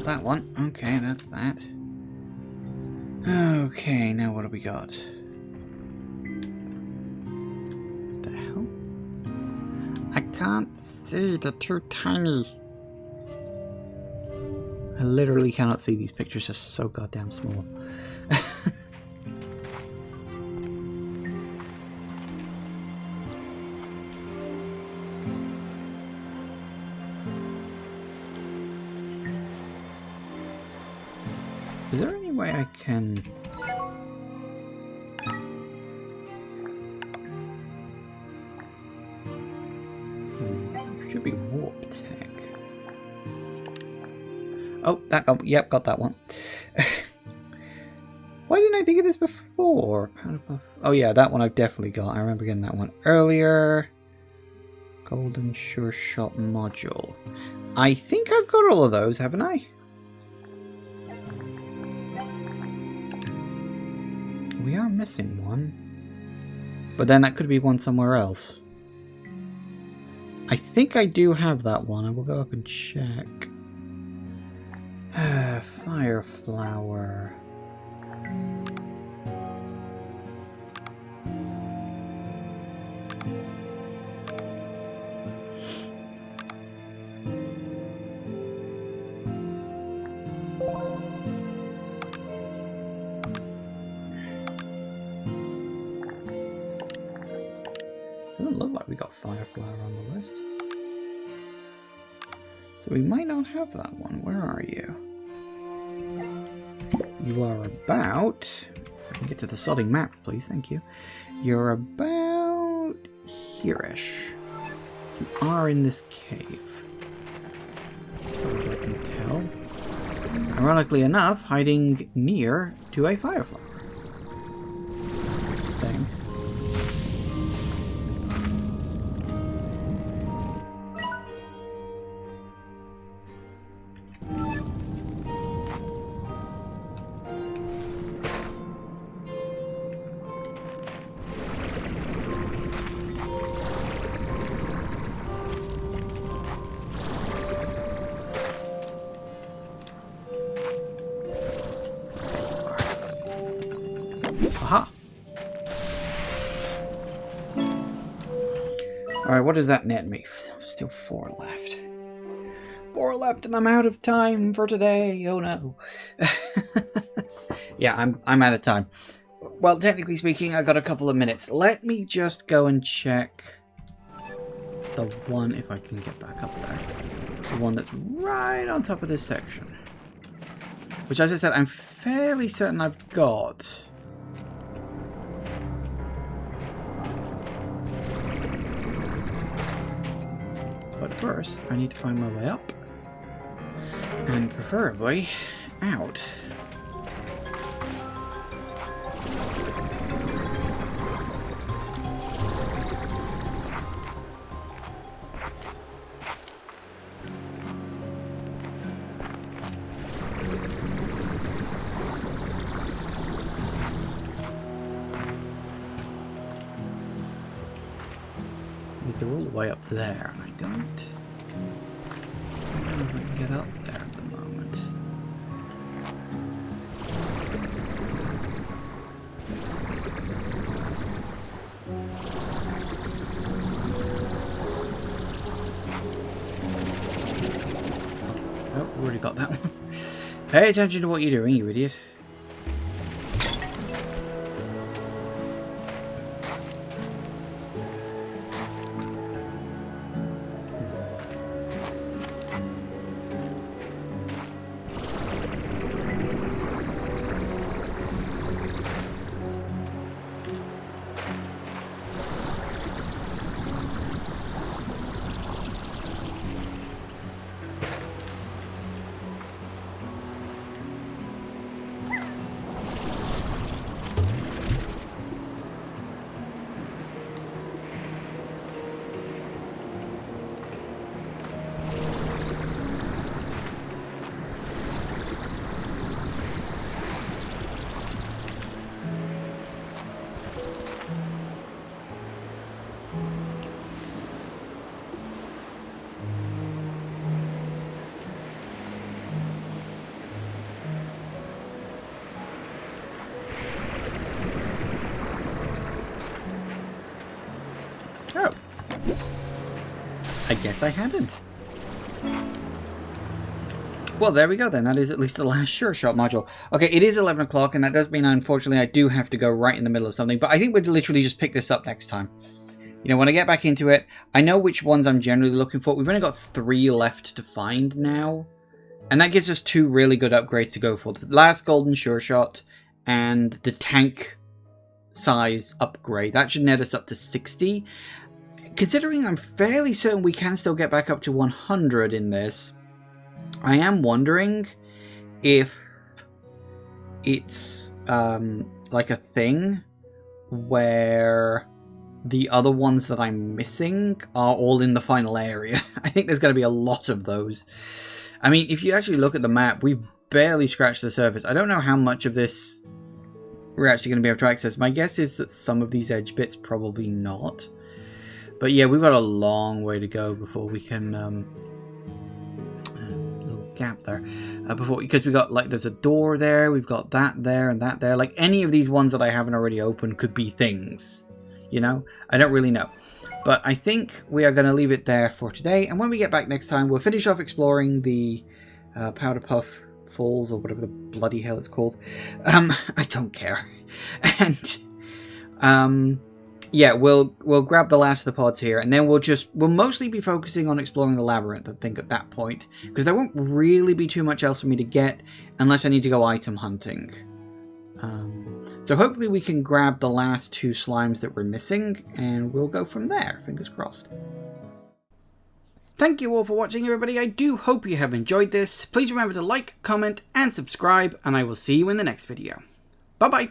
That one. Okay, that's that. Okay, now what do we got? What the hell? I can't see, they're too tiny. I literally cannot see, these pictures are so goddamn small. Is there any way I can... should be warp tech. Oh, that got... yep, got that one. Why didn't I think of this before? Oh yeah, that one I've definitely got. I remember getting that one earlier. Golden Sure Shot module. I think I've got all of those, haven't I? We are missing one. But then that could be one somewhere else. I think I do have that one. I will go up and check. Fire flower. Doesn't look like we got fire flower on the list. So we might not have that one. Where are you? You are about... If I can get to the sodding map, please. Thank you. You're about here-ish. You are in this cave. As far as I can tell. Ironically enough, hiding near to a fire flower. Thing. Aha! Alright, what does that net me? Still 4 left. 4 left and I'm out of time for today. Oh no. Yeah, I'm out of time. Well, technically speaking, I got a couple of minutes. Let me just go and check the one, if I can get back up there. The one that's right on top of this section. Which, as I said, I'm fairly certain I've got. But first, I need to find my way up. And preferably, out. They're all the way up there, and I don't know if I can get up there at the moment. Pay attention to what you're doing, you idiot. Oh. I guess I hadn't. Well, there we go then. That is at least the last Sure Shot module. Okay, it is 11 o'clock, and that does mean, unfortunately, I do have to go right in the middle of something. But I think we'd literally just pick this up next time. You know, when I get back into it, I know which ones I'm generally looking for. We've only got 3 left to find now. And that gives us 2 really good upgrades to go for. The last Golden Sure Shot and the tank size upgrade. That should net us up to 60. Considering I'm fairly certain we can still get back up to 100 in this, I am wondering if it's like a thing where the other ones that I'm missing are all in the final area. I think there's going to be a lot of those. I mean, if you actually look at the map, we've barely scratched the surface. I don't know how much of this we're actually going to be able to access. My guess is that some of these edge bits probably not. But yeah, we've got a long way to go before we can... little gap there. Because we got, like, there's a door there, we've got that there and that there. Like, any of these ones that I haven't already opened could be things. You know? I don't really know. But I think we are going to leave it there for today. And when we get back next time, we'll finish off exploring the Powder Puff Falls, or whatever the bloody hell it's called. I don't care. And yeah, we'll grab the last of the pods here, and then we'll mostly be focusing on exploring the labyrinth, I think, at that point, because there won't really be too much else for me to get unless I need to go item hunting. So hopefully we can grab the last 2 slimes that we're missing, and we'll go from there. Fingers crossed. Thank you all for watching, everybody. I do hope you have enjoyed this. Please remember to like, comment, and subscribe, and I will see you in the next video. Bye-bye.